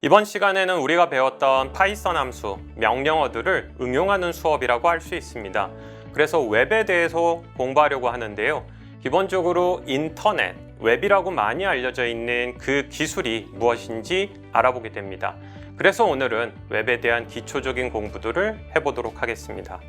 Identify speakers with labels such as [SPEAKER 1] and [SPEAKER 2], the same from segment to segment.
[SPEAKER 1] 이번 시간에는 우리가 배웠던 파이썬 함수, 명령어들을 응용하는 수업이라고 할 수 있습니다. 그래서 웹에 대해서 공부하려고 하는데요. 기본적으로 인터넷, 웹이라고 많이 알려져 있는 그 기술이 무엇인지 알아보게 됩니다. 그래서 오늘은 웹에 대한 기초적인 공부들을 해보도록 하겠습니다.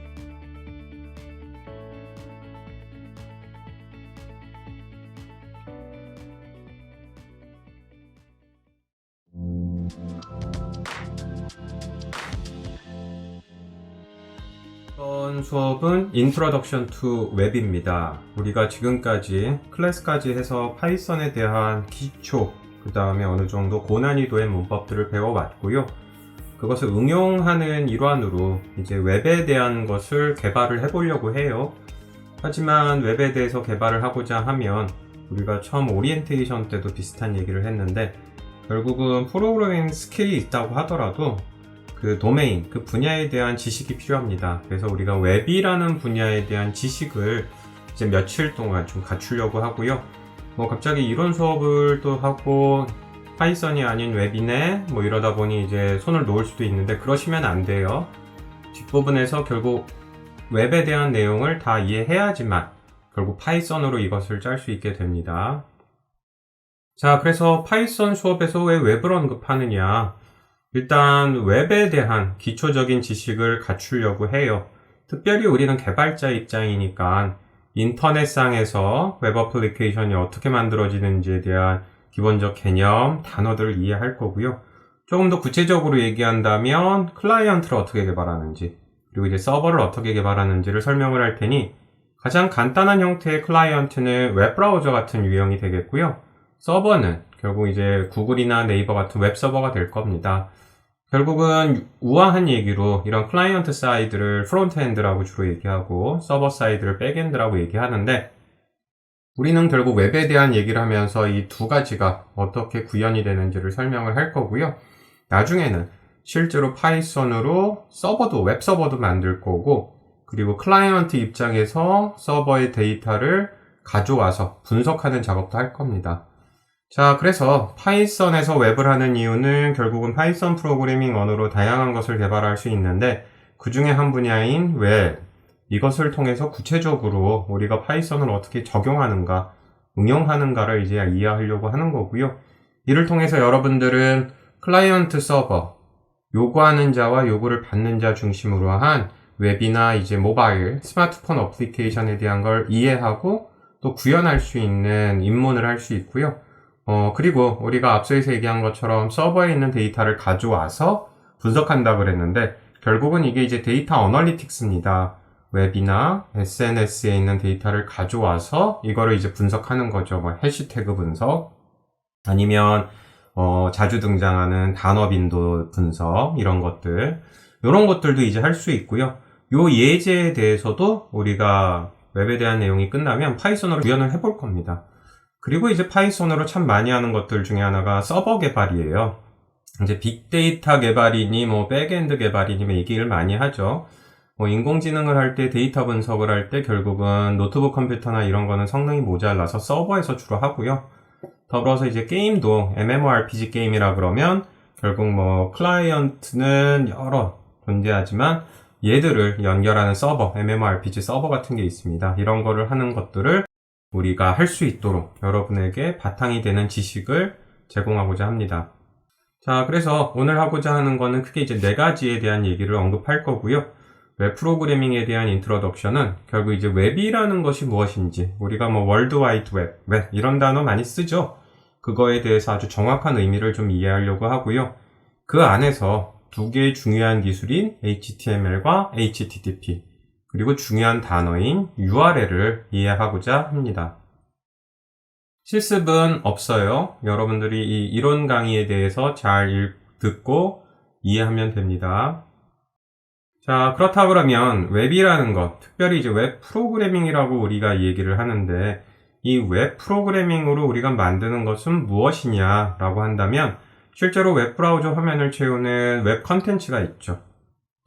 [SPEAKER 1] 이번 수업은 Introduction to Web입니다. 우리가 지금까지 클래스까지 해서 파이썬에 대한 기초, 그 다음에 어느 정도 고난이도의 문법들을 배워왔고요. 그것을 응용하는 일환으로 이제 웹에 대한 것을 개발을 해보려고 해요. 하지만 웹에 대해서 개발을 하고자 하면 우리가 처음 오리엔테이션 때도 비슷한 얘기를 했는데 결국은 프로그래밍 스킬이 있다고 하더라도 그 도메인, 그 분야에 대한 지식이 필요합니다. 그래서 우리가 웹이라는 분야에 대한 지식을 이제 며칠 동안 좀 갖추려고 하고요. 갑자기 이론 수업을 또 하고 파이썬이 아닌 웹이네 이러다 보니 이제 손을 놓을 수도 있는데 그러시면 안 돼요. 뒷부분에서 결국 웹에 대한 내용을 다 이해해야지만 결국 파이썬으로 이것을 짤 수 있게 됩니다. 자, 그래서 파이썬 수업에서 왜 웹을 언급하느냐? 일단 웹에 대한 기초적인 지식을 갖추려고 해요. 특별히 우리는 개발자 입장이니까 인터넷상에서 웹 어플리케이션이 어떻게 만들어지는지에 대한 기본적 개념, 단어들을 이해할 거고요. 조금 더 구체적으로 얘기한다면 클라이언트를 어떻게 개발하는지, 그리고 이제 서버를 어떻게 개발하는지를 설명을 할 테니 가장 간단한 형태의 클라이언트는 웹브라우저 같은 유형이 되겠고요. 서버는 결국 이제 구글이나 네이버 같은 웹서버가 될 겁니다. 결국은 우아한 얘기로 이런 클라이언트 사이드를 프론트엔드라고 주로 얘기하고 서버 사이드를 백엔드라고 얘기하는데 우리는 결국 웹에 대한 얘기를 하면서 이 두 가지가 어떻게 구현이 되는지를 설명을 할 거고요. 나중에는 실제로 파이썬으로 서버도 웹서버도 만들 거고 그리고 클라이언트 입장에서 서버의 데이터를 가져와서 분석하는 작업도 할 겁니다. 자, 그래서 파이썬에서 웹을 하는 이유는 결국은 파이썬 프로그래밍 언어로 다양한 것을 개발할 수 있는데 그 중에 한 분야인 웹, 이것을 통해서 구체적으로 우리가 파이썬을 어떻게 적용하는가, 응용하는가를 이제 이해하려고 하는 거고요. 이를 통해서 여러분들은 클라이언트 서버, 요구하는 자와 요구를 받는 자 중심으로 한 웹이나 이제 모바일, 스마트폰 어플리케이션에 대한 걸 이해하고 또 구현할 수 있는 입문을 할 수 있고요. 그리고 우리가 앞서서 얘기한 것처럼 서버에 있는 데이터를 가져와서 분석한다 그랬는데 결국은 이게 이제 데이터 어널리틱스입니다. 웹이나 SNS에 있는 데이터를 가져와서 이거를 이제 분석하는 거죠. 해시태그 분석 아니면 자주 등장하는 단어 빈도 분석 이런 것들 이런 것들도 이제 할 수 있고요. 요 예제에 대해서도 우리가 웹에 대한 내용이 끝나면 파이썬으로 구현을 해볼 겁니다. 그리고 이제 파이썬으로 참 많이 하는 것들 중에 하나가 서버 개발이에요. 이제 빅데이터 개발이니 백엔드 개발이니 얘기를 많이 하죠. 인공지능을 할 때 데이터 분석을 할 때 결국은 노트북 컴퓨터나 이런 거는 성능이 모자라서 서버에서 주로 하고요. 더불어서 이제 게임도 MMORPG 게임이라 그러면 결국 클라이언트는 여러 존재하지만 얘들을 연결하는 서버, MMORPG 서버 같은 게 있습니다. 이런 거를 하는 것들을 우리가 할 수 있도록 여러분에게 바탕이 되는 지식을 제공하고자 합니다. 자, 그래서 오늘 하고자 하는 거는 크게 이제 4가지에 대한 얘기를 언급할 거고요. 웹 프로그래밍에 대한 인트로덕션은 결국 이제 웹이라는 것이 무엇인지 우리가 월드 와이드 웹 이런 단어 많이 쓰죠. 그거에 대해서 아주 정확한 의미를 좀 이해하려고 하고요. 그 안에서 2개의 중요한 기술인 HTML과 HTTP 그리고 중요한 단어인 URL을 이해하고자 합니다. 실습은 없어요. 여러분들이 이 이론 강의에 대해서 잘 듣고 이해하면 됩니다. 자, 그렇다 그러면 웹이라는 것, 특별히 이제 웹 프로그래밍이라고 우리가 얘기를 하는데 이 웹 프로그래밍으로 우리가 만드는 것은 무엇이냐라고 한다면 실제로 웹 브라우저 화면을 채우는 웹 컨텐츠가 있죠.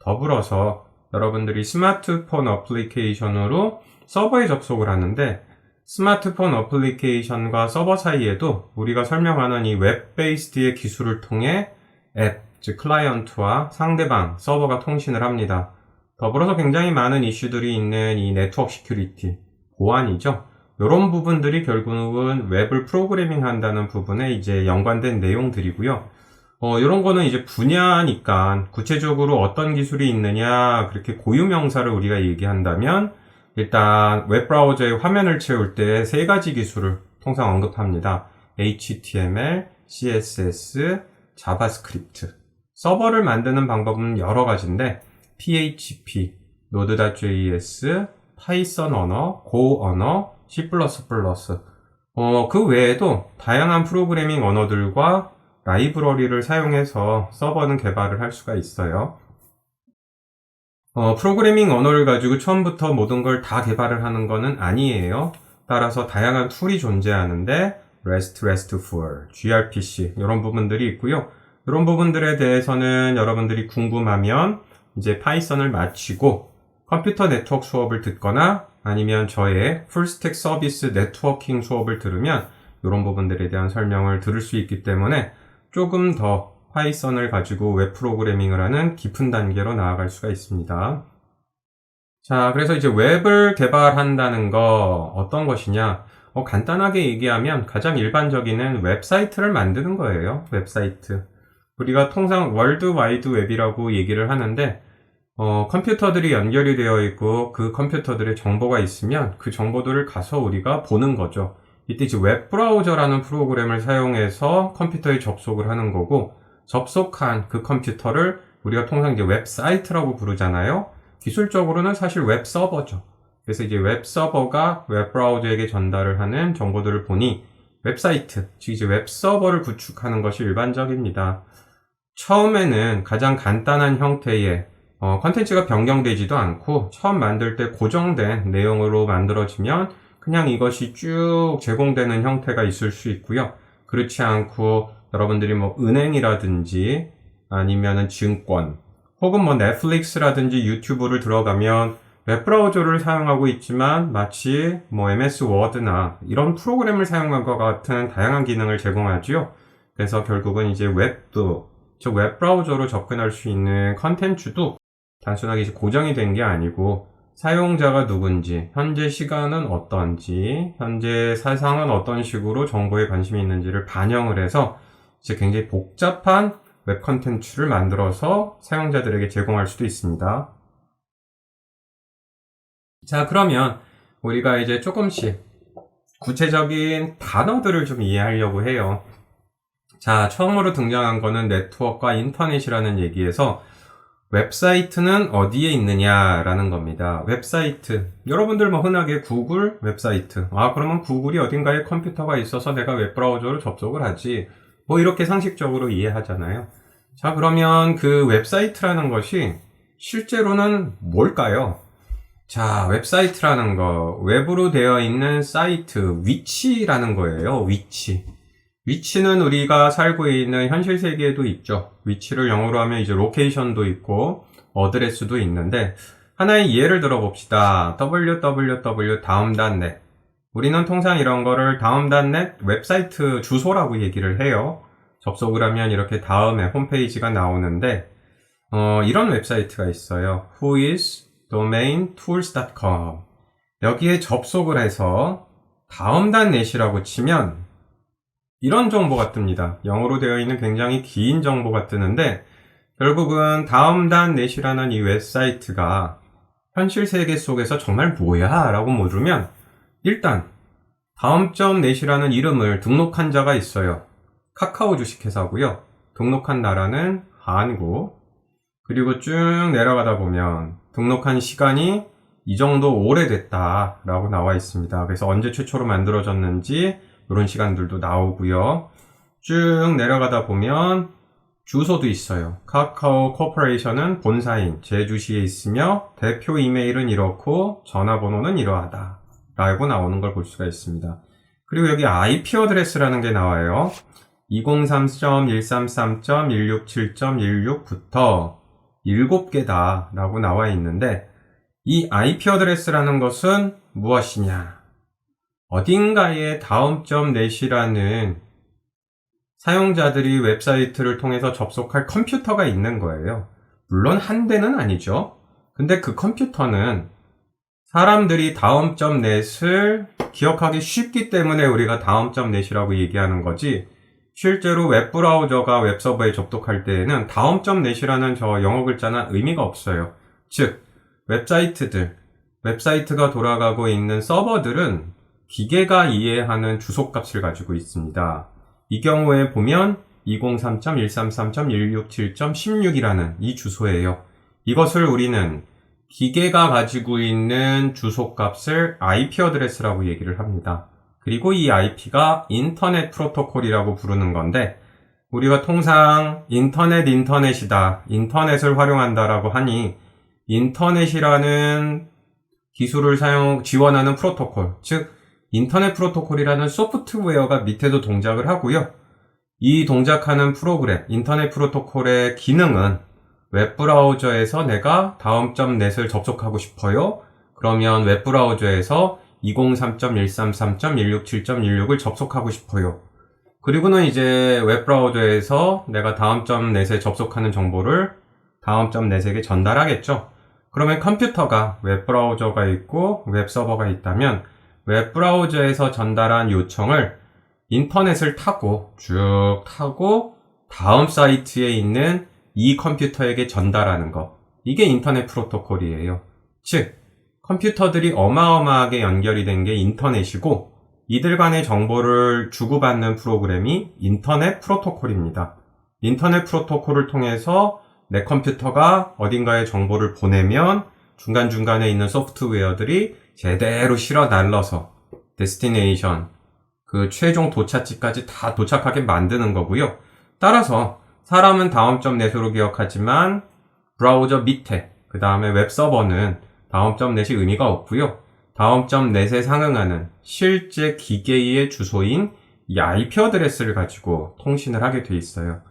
[SPEAKER 1] 더불어서 여러분들이 스마트폰 어플리케이션으로 서버에 접속을 하는데 스마트폰 어플리케이션과 서버 사이에도 우리가 설명하는 이 웹 베이스드의 기술을 통해 앱, 즉 클라이언트와 상대방, 서버가 통신을 합니다. 더불어서 굉장히 많은 이슈들이 있는 이 네트워크 시큐리티, 보안이죠. 이런 부분들이 결국은 웹을 프로그래밍 한다는 부분에 이제 연관된 내용들이고요. 이런 거는 이제 분야니까 구체적으로 어떤 기술이 있느냐, 그렇게 고유 명사를 우리가 얘기한다면 일단 웹브라우저의 화면을 채울 때 세 가지 기술을 통상 언급합니다. HTML, CSS, 자바스크립트. 서버를 만드는 방법은 여러 가지인데 PHP, Node.js, 파이썬 언어, 고 언어, C++. 그 외에도 다양한 프로그래밍 언어들과 라이브러리를 사용해서 서버는 개발을 할 수가 있어요. 프로그래밍 언어를 가지고 처음부터 모든 걸 다 개발을 하는 것은 아니에요. 따라서 다양한 툴이 존재하는데 REST, RESTful, gRPC 이런 부분들이 있고요. 이런 부분들에 대해서는 여러분들이 궁금하면 이제 파이썬을 마치고 컴퓨터 네트워크 수업을 듣거나 아니면 저의 풀스택 서비스 네트워킹 수업을 들으면 이런 부분들에 대한 설명을 들을 수 있기 때문에 조금 더 파이썬을 가지고 웹 프로그래밍을 하는 깊은 단계로 나아갈 수가 있습니다. 자, 그래서 이제 웹을 개발한다는 거 어떤 것이냐? 간단하게 얘기하면 가장 일반적인 웹사이트를 만드는 거예요. 웹사이트. 우리가 통상 월드 와이드 웹이라고 얘기를 하는데 컴퓨터들이 연결이 되어 있고 그 컴퓨터들의 정보가 있으면 그 정보들을 가서 우리가 보는 거죠. 이때 이제 웹브라우저라는 프로그램을 사용해서 컴퓨터에 접속을 하는 거고 접속한 그 컴퓨터를 우리가 통상 이제 웹사이트라고 부르잖아요. 기술적으로는 사실 웹서버죠. 그래서 이제 웹서버가 웹브라우저에게 전달을 하는 정보들을 보니 웹사이트, 즉 이제 웹서버를 구축하는 것이 일반적입니다. 처음에는 가장 간단한 형태의 컨텐츠가 변경되지도 않고 처음 만들 때 고정된 내용으로 만들어지면 그냥 이것이 쭉 제공되는 형태가 있을 수 있고요. 그렇지 않고 여러분들이 뭐 은행이라든지 아니면은 증권 혹은 뭐 넷플릭스라든지 유튜브를 들어가면 웹브라우저를 사용하고 있지만 마치 뭐 MS 워드나 이런 프로그램을 사용한 것 같은 다양한 기능을 제공하지요. 그래서 결국은 이제 웹도 즉 웹브라우저로 접근할 수 있는 컨텐츠도 단순하게 이제 고정이 된 게 아니고 사용자가 누군지, 현재 시간은 어떤지, 현재 사상은 어떤 식으로 정보에 관심이 있는지를 반영을 해서 이제 굉장히 복잡한 웹 컨텐츠를 만들어서 사용자들에게 제공할 수도 있습니다. 자, 그러면 우리가 이제 조금씩 구체적인 단어들을 좀 이해하려고 해요. 자, 처음으로 등장한 거는 네트워크와 인터넷이라는 얘기에서 웹사이트는 어디에 있느냐라는 겁니다. 웹사이트. 여러분들 뭐 흔하게 구글 웹사이트. 그러면 구글이 어딘가에 컴퓨터가 있어서 내가 웹브라우저로 접속을 하지. 뭐 이렇게 상식적으로 이해하잖아요. 자, 그러면 그 웹사이트라는 것이 실제로는 뭘까요? 자, 웹사이트라는 거, 웹으로 되어 있는 사이트, 위치라는 거예요. 위치. 위치는 우리가 살고 있는 현실 세계에도 있죠. 위치를 영어로 하면 이제 로케이션도 있고 어드레스도 있는데 하나의 예를 들어 봅시다. www.다음.net. 우리는 통상 이런 거를 다음.net 웹사이트 주소라고 얘기를 해요. 접속을 하면 이렇게 다음에 홈페이지가 나오는데 이런 웹사이트가 있어요. whoisdomaintools.com. 여기에 접속을 해서 다음.net이라고 치면 이런 정보가 뜹니다. 영어로 되어 있는 굉장히 긴 정보가 뜨는데 결국은 다음.net이라는 이 웹사이트가 현실 세계 속에서 정말 뭐야? 라고 물으면 일단 다음.net이라는 이름을 등록한 자가 있어요. 카카오 주식회사고요. 등록한 나라는 한국. 그리고 쭉 내려가다 보면 등록한 시간이 이 정도 오래됐다 라고 나와 있습니다. 그래서 언제 최초로 만들어졌는지 이런 시간들도 나오고요. 쭉 내려가다 보면 주소도 있어요. 카카오 코퍼레이션은 본사인 제주시에 있으며 대표 이메일은 이렇고 전화번호는 이러하다 라고 나오는 걸 볼 수가 있습니다. 그리고 여기 IP 어드레스라는 게 나와요. 203.133.167.16부터 7개다 라고 나와 있는데 이 IP 어드레스라는 것은 무엇이냐? 어딘가에 다음.net이라는 사용자들이 웹사이트를 통해서 접속할 컴퓨터가 있는 거예요. 물론 한 대는 아니죠. 근데 그 컴퓨터는 사람들이 다음.net을 기억하기 쉽기 때문에 우리가 다음.net이라고 얘기하는 거지, 실제로 웹브라우저가 웹서버에 접속할 때에는 다음.net이라는 저 영어 글자는 의미가 없어요. 즉, 웹사이트가 돌아가고 있는 서버들은 기계가 이해하는 주소값을 가지고 있습니다. 이 경우에 보면 203.133.167.16이라는 이 주소예요. 이것을 우리는 기계가 가지고 있는 주소값을 IP 어드레스라고 얘기를 합니다. 그리고 이 IP가 인터넷 프로토콜이라고 부르는 건데, 우리가 통상 인터넷이다, 인터넷을 활용한다라고 하니 인터넷이라는 기술을 지원하는 프로토콜, 즉 인터넷 프로토콜이라는 소프트웨어가 밑에도 동작을 하고요. 이 동작하는 프로그램, 인터넷 프로토콜의 기능은 웹브라우저에서 내가 다음.net을 접속하고 싶어요. 그러면 웹브라우저에서 203.133.167.16을 접속하고 싶어요. 그리고는 이제 웹브라우저에서 내가 다음.net에 접속하는 정보를 다음.net에게 전달하겠죠. 그러면 컴퓨터가 웹브라우저가 있고 웹서버가 있다면 웹브라우저에서 전달한 요청을 인터넷을 쭉 타고 다음 사이트에 있는 이 컴퓨터에게 전달하는 것. 이게 인터넷 프로토콜이에요. 즉, 컴퓨터들이 어마어마하게 연결이 된 게 인터넷이고, 이들 간의 정보를 주고받는 프로그램이 인터넷 프로토콜입니다. 인터넷 프로토콜을 통해서 내 컴퓨터가 어딘가에 정보를 보내면 중간중간에 있는 소프트웨어들이 제대로 실어 날러서 데스티네이션, 그 최종 도착지까지 다 도착하게 만드는 거고요. 따라서 사람은 다음.net으로 기억하지만 브라우저 밑에, 그 다음에 웹서버는 다음.net이 의미가 없고요. 다음.net에 상응하는 실제 기계의 주소인 이 IP 어드레스를 가지고 통신을 하게 돼 있어요.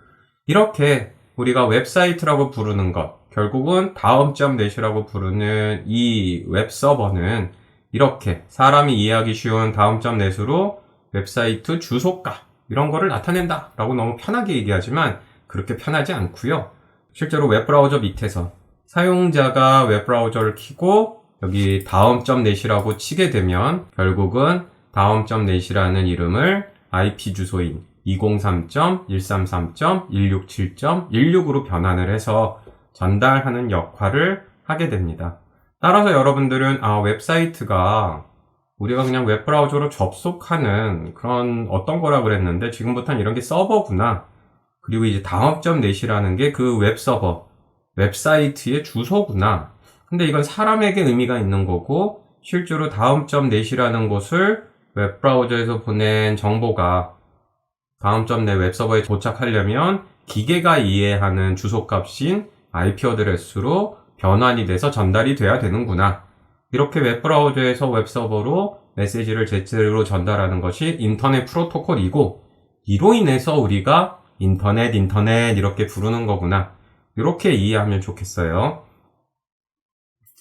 [SPEAKER 1] 이렇게 우리가 웹사이트라고 부르는 것, 결국은 다음.net이라고 부르는 이 웹서버는 이렇게 사람이 이해하기 쉬운 다음.net으로 웹사이트 주소값 이런 거를 나타낸다 라고 너무 편하게 얘기하지만 그렇게 편하지 않고요. 실제로 웹브라우저 밑에서 사용자가 웹브라우저를 켜고 여기 다음.net이라고 치게 되면 결국은 다음.net이라는 이름을 IP 주소인 203.133.167.16으로 변환을 해서 전달하는 역할을 하게 됩니다. 따라서 여러분들은 웹사이트가 우리가 그냥 웹브라우저로 접속하는 그런 어떤 거라 그랬는데 지금부터는 이런 게 서버구나. 그리고 이제 다음.net이라는 게 그 웹서버, 웹사이트의 주소구나. 근데 이건 사람에게 의미가 있는 거고 실제로 다음.net이라는 곳을 웹브라우저에서 보낸 정보가 다음.net 웹서버에 도착하려면 기계가 이해하는 주소값인 IP 어드레스로 변환이 돼서 전달이 돼야 되는구나. 이렇게 웹브라우저에서 웹서버로 메시지를 제대로 전달하는 것이 인터넷 프로토콜이고, 이로 인해서 우리가 인터넷 이렇게 부르는 거구나. 이렇게 이해하면 좋겠어요.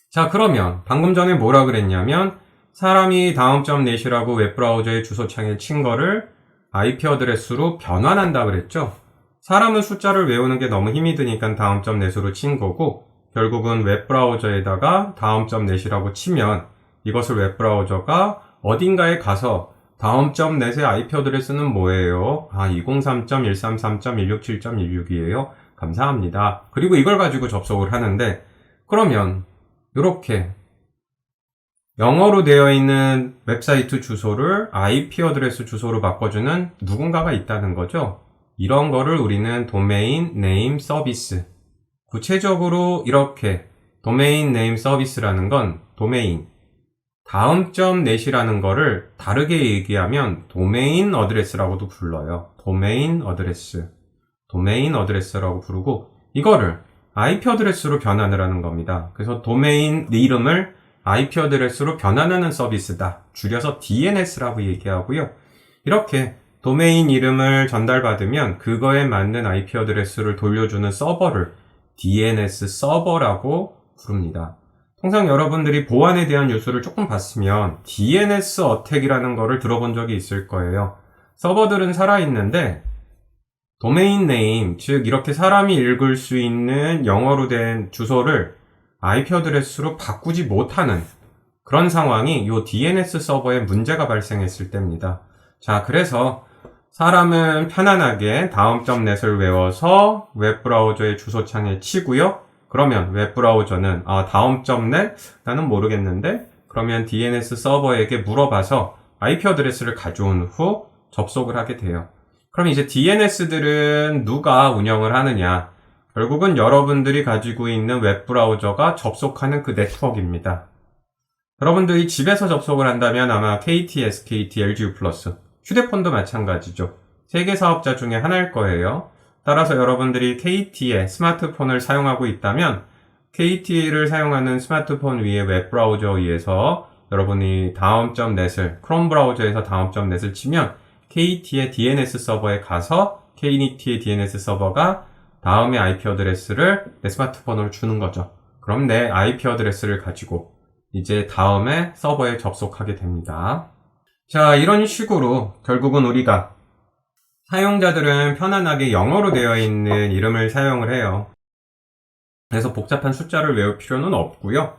[SPEAKER 1] 자, 그러면 방금 전에 뭐라 그랬냐면 사람이 다음.net이라고 웹브라우저의 주소창에 친 거를 IP 어드레스로 변환한다 그랬죠. 사람은 숫자를 외우는 게 너무 힘이 드니까 다음.net으로 친 거고, 결국은 웹브라우저에다가 다음.net이라고 치면 이것을 웹브라우저가 어딘가에 가서 다음.net의 IP 어드레스는 뭐예요? 203.133.167.16이에요. 감사합니다. 그리고 이걸 가지고 접속을 하는데, 그러면 이렇게 영어로 되어 있는 웹사이트 주소를 IP 어드레스 주소로 바꿔주는 누군가가 있다는 거죠. 이런 거를 우리는 도메인 네임 서비스, 구체적으로 이렇게 도메인 네임 서비스라는 건 도메인, 다음.net이라는 거를 다르게 얘기하면 도메인 어드레스라고도 불러요. 도메인 어드레스라고 부르고, 이거를 IP 어드레스로 변환을 하는 겁니다. 그래서 도메인 이름을 IP 어드레스로 변환하는 서비스다. 줄여서 DNS라고 얘기하고요. 이렇게 도메인 이름을 전달받으면 그거에 맞는 IP 어드레스를 돌려주는 서버를 DNS 서버라고 부릅니다. 통상 여러분들이 보안에 대한 뉴스를 조금 봤으면 DNS 어택이라는 거를 들어본 적이 있을 거예요. 서버들은 살아있는데 도메인 네임, 즉 이렇게 사람이 읽을 수 있는 영어로 된 주소를 IP 어드레스로 바꾸지 못하는 그런 상황이 이 DNS 서버에 문제가 발생했을 때입니다. 자, 그래서 사람은 편안하게 다음.net을 외워서 웹브라우저의 주소창에 치고요. 그러면 웹브라우저는 다음.net? 나는 모르겠는데? 그러면 DNS 서버에게 물어봐서 IP 어드레스를 가져온 후 접속을 하게 돼요. 그럼 이제 DNS들은 누가 운영을 하느냐? 결국은 여러분들이 가지고 있는 웹브라우저가 접속하는 그 네트워크입니다. 여러분들이 집에서 접속을 한다면 아마 KT, SKT, LGU+, 휴대폰도 마찬가지죠. 세계 사업자 중에 하나일 거예요. 따라서 여러분들이 KT의 스마트폰을 사용하고 있다면 KT를 사용하는 스마트폰 위에 웹브라우저에 의해서 여러분이 다음.net을 크롬 브라우저에서 다음.net을 치면 KT의 DNS 서버에 가서 KT의 DNS 서버가 다음의 IP 어드레스를 내 스마트폰으로 주는 거죠. 그럼 내 IP 어드레스를 가지고 이제 다음에 서버에 접속하게 됩니다. 자, 이런 식으로 결국은 우리가 사용자들은 편안하게 영어로 되어 있는 이름을 사용을 해요. 그래서 복잡한 숫자를 외울 필요는 없고요.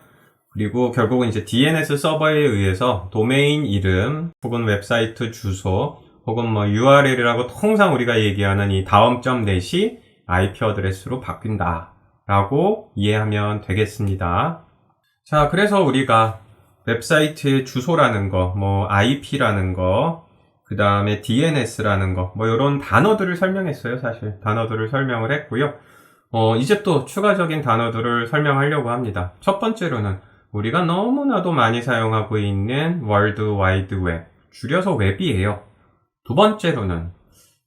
[SPEAKER 1] 그리고 결국은 이제 DNS 서버에 의해서 도메인 이름 혹은 웹사이트 주소 혹은 뭐 URL이라고 통상 우리가 얘기하는 이 다음.net이 IP 어드레스로 바뀐다 라고 이해하면 되겠습니다. 자, 그래서 우리가 웹사이트의 주소라는 거, 뭐 IP라는 거, 그 다음에 DNS라는 거, 뭐 이런 단어들을 설명했어요. 사실 단어들을 설명을 했고요. 이제 또 추가적인 단어들을 설명하려고 합니다. 첫 번째로는 우리가 너무나도 많이 사용하고 있는 월드 와이드 웹, 줄여서 웹이에요. 두 번째로는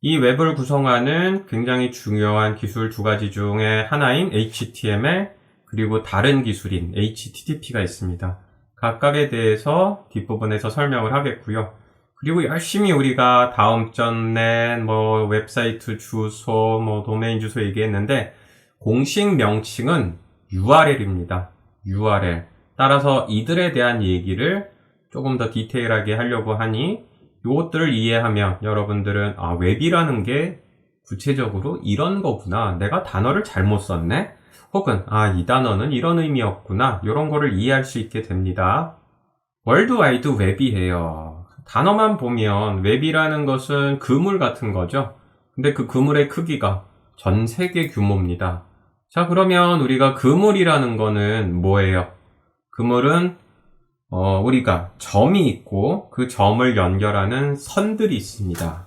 [SPEAKER 1] 이 웹을 구성하는 굉장히 중요한 기술 두 가지 중에 하나인 HTML 그리고 다른 기술인 HTTP가 있습니다. 각각에 대해서 뒷부분에서 설명을 하겠고요. 그리고 열심히 우리가 다음.net, 뭐 웹사이트 주소, 뭐 도메인 주소 얘기했는데 공식 명칭은 URL입니다. URL. 따라서 이들에 대한 얘기를 조금 더 디테일하게 하려고 하니 이것들을 이해하면 여러분들은 웹이라는 게 구체적으로 이런 거구나. 내가 단어를 잘못 썼네? 혹은 이 단어는 이런 의미였구나. 이런 거를 이해할 수 있게 됩니다. 월드와이드 웹이에요. 단어만 보면 웹이라는 것은 그물 같은 거죠. 근데 그 그물의 크기가 전 세계 규모입니다. 자, 그러면 우리가 그물이라는 거는 뭐예요? 그물은 우리가 점이 있고 그 점을 연결하는 선들이 있습니다.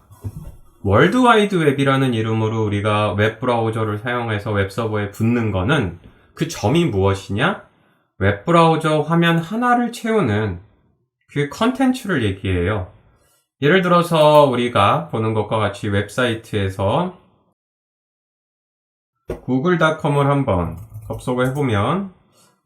[SPEAKER 1] 월드와이드 웹이라는 이름으로 우리가 웹브라우저를 사용해서 웹서버에 붙는 거는 그 점이 무엇이냐? 웹브라우저 화면 하나를 채우는 그 컨텐츠를 얘기해요. 예를 들어서 우리가 보는 것과 같이 웹사이트에서 google.com을 한번 접속을 해보면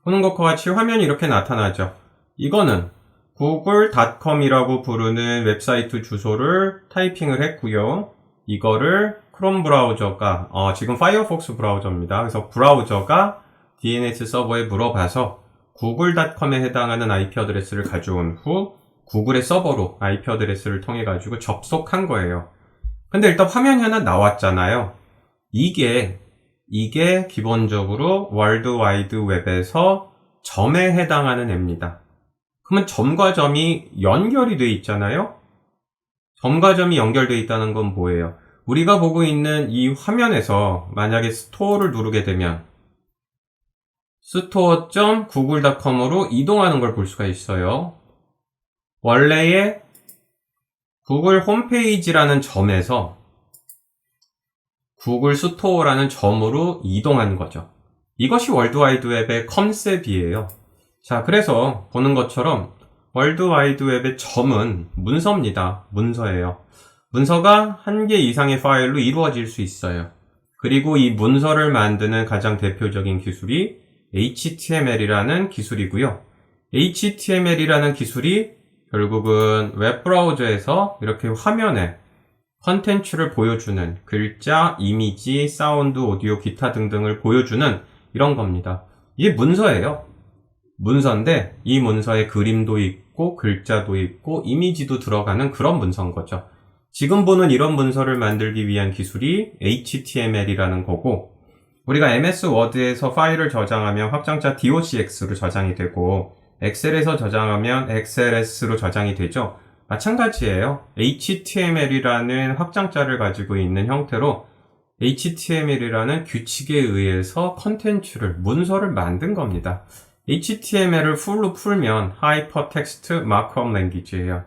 [SPEAKER 1] 보는 것과 같이 화면이 이렇게 나타나죠. 이거는 google.com이라고 부르는 웹사이트 주소를 타이핑을 했고요. 이거를 크롬 브라우저가 지금 파이어폭스 브라우저입니다. 그래서 브라우저가 DNS 서버에 물어봐서 google.com에 해당하는 IP 어드레스를 가져온 후 구글의 서버로 IP 어드레스를 통해 가지고 접속한 거예요. 근데 일단 화면이 하나 나왔잖아요. 이게 기본적으로 월드와이드 웹에서 점에 해당하는 앱니다. 그러면 점과 점이 연결이 돼 있잖아요. 점과 점이 연결돼 있다는 건 뭐예요? 우리가 보고 있는 이 화면에서 만약에 스토어를 누르게 되면 store.google.com으로 이동하는 걸 볼 수가 있어요. 원래의 구글 홈페이지라는 점에서 구글 스토어라는 점으로 이동하는 거죠. 이것이 월드와이드 웹의 컨셉이에요. 자, 그래서 보는 것처럼 월드와이드 웹의 점은 문서입니다. 문서예요. 문서가 한 개 이상의 파일로 이루어질 수 있어요. 그리고 이 문서를 만드는 가장 대표적인 기술이 HTML이라는 기술이고요. HTML이라는 기술이 결국은 웹브라우저에서 이렇게 화면에 컨텐츠를 보여주는 글자, 이미지, 사운드, 오디오, 기타 등등을 보여주는 이런 겁니다. 이게 문서예요. 문서인데 이 문서에 그림도 있고 글자도 있고 이미지도 들어가는 그런 문서인 거죠. 지금 보는 이런 문서를 만들기 위한 기술이 HTML이라는 거고, 우리가 MS 워드에서 파일을 저장하면 확장자 docx로 저장이 되고, 엑셀에서 저장하면 XLS로 저장이 되죠. 마찬가지예요. HTML이라는 확장자를 가지고 있는 형태로 HTML이라는 규칙에 의해서 컨텐츠를, 문서를 만든 겁니다. HTML을 풀로 풀면 하이퍼텍스트 마크업 랭귀지예요.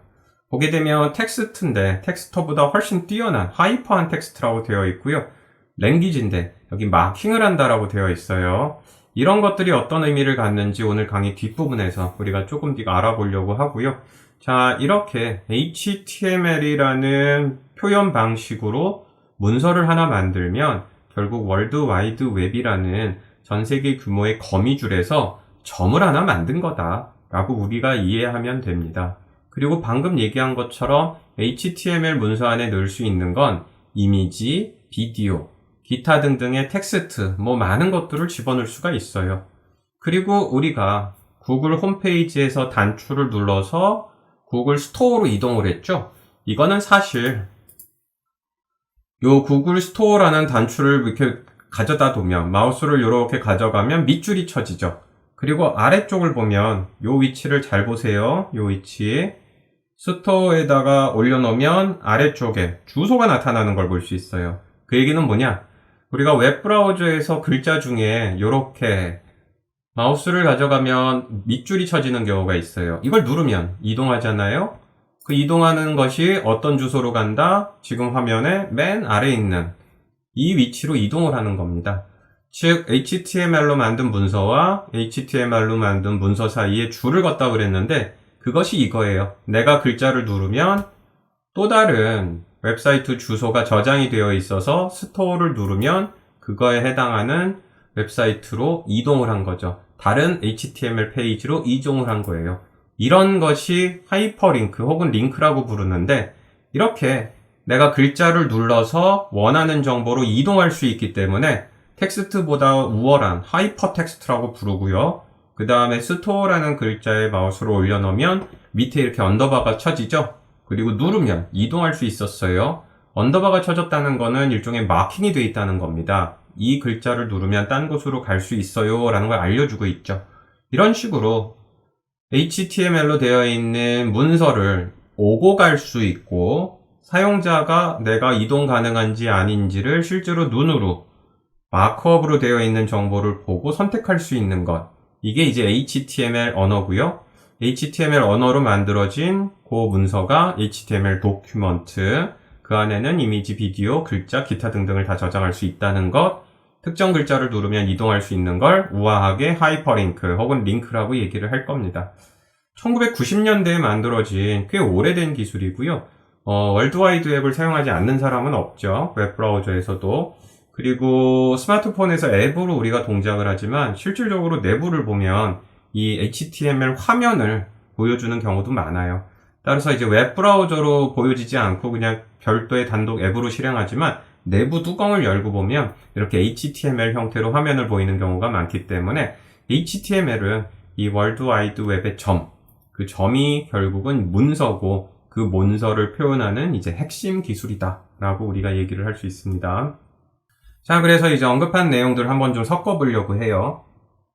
[SPEAKER 1] 보게 되면 텍스트인데 텍스터보다 훨씬 뛰어난 하이퍼한 텍스트라고 되어 있고요. 랭귀지인데 여기 마킹을 한다라고 되어 있어요. 이런 것들이 어떤 의미를 갖는지 오늘 강의 뒷부분에서 우리가 조금 더 알아보려고 하고요. 자, 이렇게 HTML이라는 표현 방식으로 문서를 하나 만들면 결국 월드 와이드 웹이라는 전 세계 규모의 거미줄에서 점을 하나 만든 거다라고 우리가 이해하면 됩니다. 그리고 방금 얘기한 것처럼 HTML 문서 안에 넣을 수 있는 건 이미지, 비디오, 기타 등등의 텍스트, 많은 것들을 집어넣을 수가 있어요. 그리고 우리가 구글 홈페이지에서 단추를 눌러서 구글 스토어로 이동을 했죠. 이거는 사실 요 구글 스토어라는 단추를 이렇게 가져다 두면, 마우스를 이렇게 가져가면 밑줄이 쳐지죠. 그리고 아래쪽을 보면 요 위치를 잘 보세요. 요 위치 스토어에다가 올려놓으면 아래쪽에 주소가 나타나는 걸 볼 수 있어요. 그 얘기는 뭐냐? 우리가 웹브라우저에서 글자 중에 이렇게 마우스를 가져가면 밑줄이 쳐지는 경우가 있어요. 이걸 누르면 이동하잖아요. 그 이동하는 것이 어떤 주소로 간다? 지금 화면에 맨 아래에 있는 이 위치로 이동을 하는 겁니다. 즉 HTML로 만든 문서와 HTML로 만든 문서 사이에 줄을 걷다 그랬는데 그것이 이거예요. 내가 글자를 누르면 또 다른 웹사이트 주소가 저장이 되어 있어서 스토어를 누르면 그거에 해당하는 웹사이트로 이동을 한 거죠. 다른 HTML 페이지로 이동을 한 거예요. 이런 것이 하이퍼링크 혹은 링크라고 부르는데, 이렇게 내가 글자를 눌러서 원하는 정보로 이동할 수 있기 때문에 텍스트보다 우월한 하이퍼텍스트라고 부르고요. 그 다음에 스토어라는 글자에 마우스를 올려놓으면 밑에 이렇게 언더바가 쳐지죠. 그리고 누르면 이동할 수 있었어요. 언더바가 쳐졌다는 거는 일종의 마킹이 되어 있다는 겁니다. 이 글자를 누르면 딴 곳으로 갈 수 있어요 라는 걸 알려주고 있죠. 이런 식으로 HTML로 되어 있는 문서를 오고 갈 수 있고, 사용자가 내가 이동 가능한지 아닌지를 실제로 눈으로 마크업으로 되어 있는 정보를 보고 선택할 수 있는 것, 이게 이제 HTML 언어고요. HTML 언어로 만들어진 그 문서가 HTML 도큐먼트, 그 안에는 이미지, 비디오, 글자, 기타 등등을 다 저장할 수 있다는 것, 특정 글자를 누르면 이동할 수 있는 걸 우아하게 하이퍼링크 혹은 링크라고 얘기를 할 겁니다. 1990년대에 만들어진 꽤 오래된 기술이고요. 월드와이드 웹을 사용하지 않는 사람은 없죠. 웹브라우저에서도. 그리고 스마트폰에서 앱으로 우리가 동작을 하지만 실질적으로 내부를 보면 이 HTML 화면을 보여주는 경우도 많아요. 따라서 이제 웹브라우저로 보여지지 않고 그냥 별도의 단독 앱으로 실행하지만 내부 뚜껑을 열고 보면 이렇게 HTML 형태로 화면을 보이는 경우가 많기 때문에 HTML은 이 월드와이드 웹의 점, 그 점이 결국은 문서고 그 문서를 표현하는 이제 핵심 기술이다 라고 우리가 얘기를 할 수 있습니다. 자, 그래서 이제 언급한 내용들을 한번 좀 섞어보려고 해요.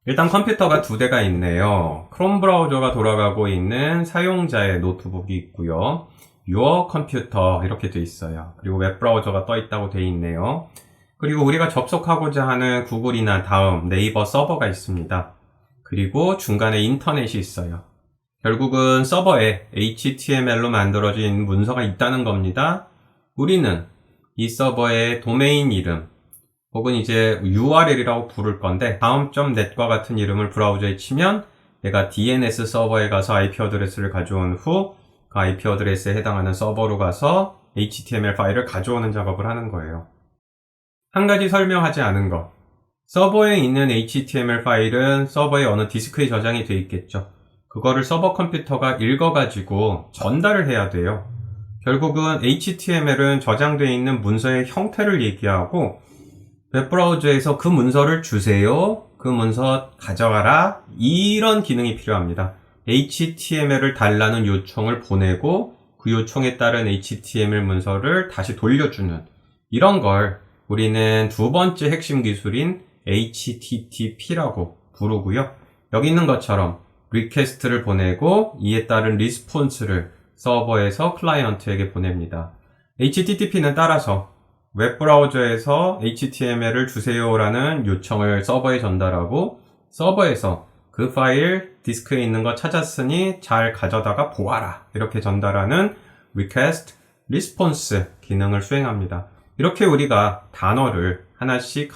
[SPEAKER 1] 일단 컴퓨터가 두 대가 있네요. 크롬 브라우저가 돌아가고 있는 사용자의 노트북이 있고요. Your 컴퓨터 이렇게 돼 있어요. 그리고 웹브라우저가 떠 있다고 돼 있네요. 그리고 우리가 접속하고자 하는 구글이나 다음, 네이버 서버가 있습니다. 그리고 중간에 인터넷이 있어요. 결국은 서버에 HTML로 만들어진 문서가 있다는 겁니다. 우리는 이 서버의 도메인 이름 혹은 이제 URL이라고 부를 건데, 다음.net과 같은 이름을 브라우저에 치면 내가 DNS 서버에 가서 IP 어드레스를 가져온 후 그 IP 어드레스에 해당하는 서버로 가서 HTML 파일을 가져오는 작업을 하는 거예요. 한 가지 설명하지 않은 것. 서버에 있는 HTML 파일은 서버의 어느 디스크에 저장이 돼 있겠죠. 그거를 서버 컴퓨터가 읽어가지고 전달을 해야 돼요. 결국은 HTML은 저장되어 있는 문서의 형태를 얘기하고, 웹브라우저에서 그 문서를 주세요, 그 문서 가져가라, 이런 기능이 필요합니다. HTML을 달라는 요청을 보내고 그 요청에 따른 HTML 문서를 다시 돌려주는 이런 걸 우리는 두 번째 핵심 기술인 HTTP라고 부르고요. 여기 있는 것처럼 리퀘스트를 보내고 이에 따른 리스폰스를 서버에서 클라이언트에게 보냅니다. HTTP는 따라서 웹브라우저에서 HTML을 주세요라는 요청을 서버에 전달하고 서버에서 그 파일 디스크에 있는 거 찾았으니 잘 가져다가 보아라 이렇게 전달하는 request response 기능을 수행합니다. 이렇게 우리가 단어를 하나씩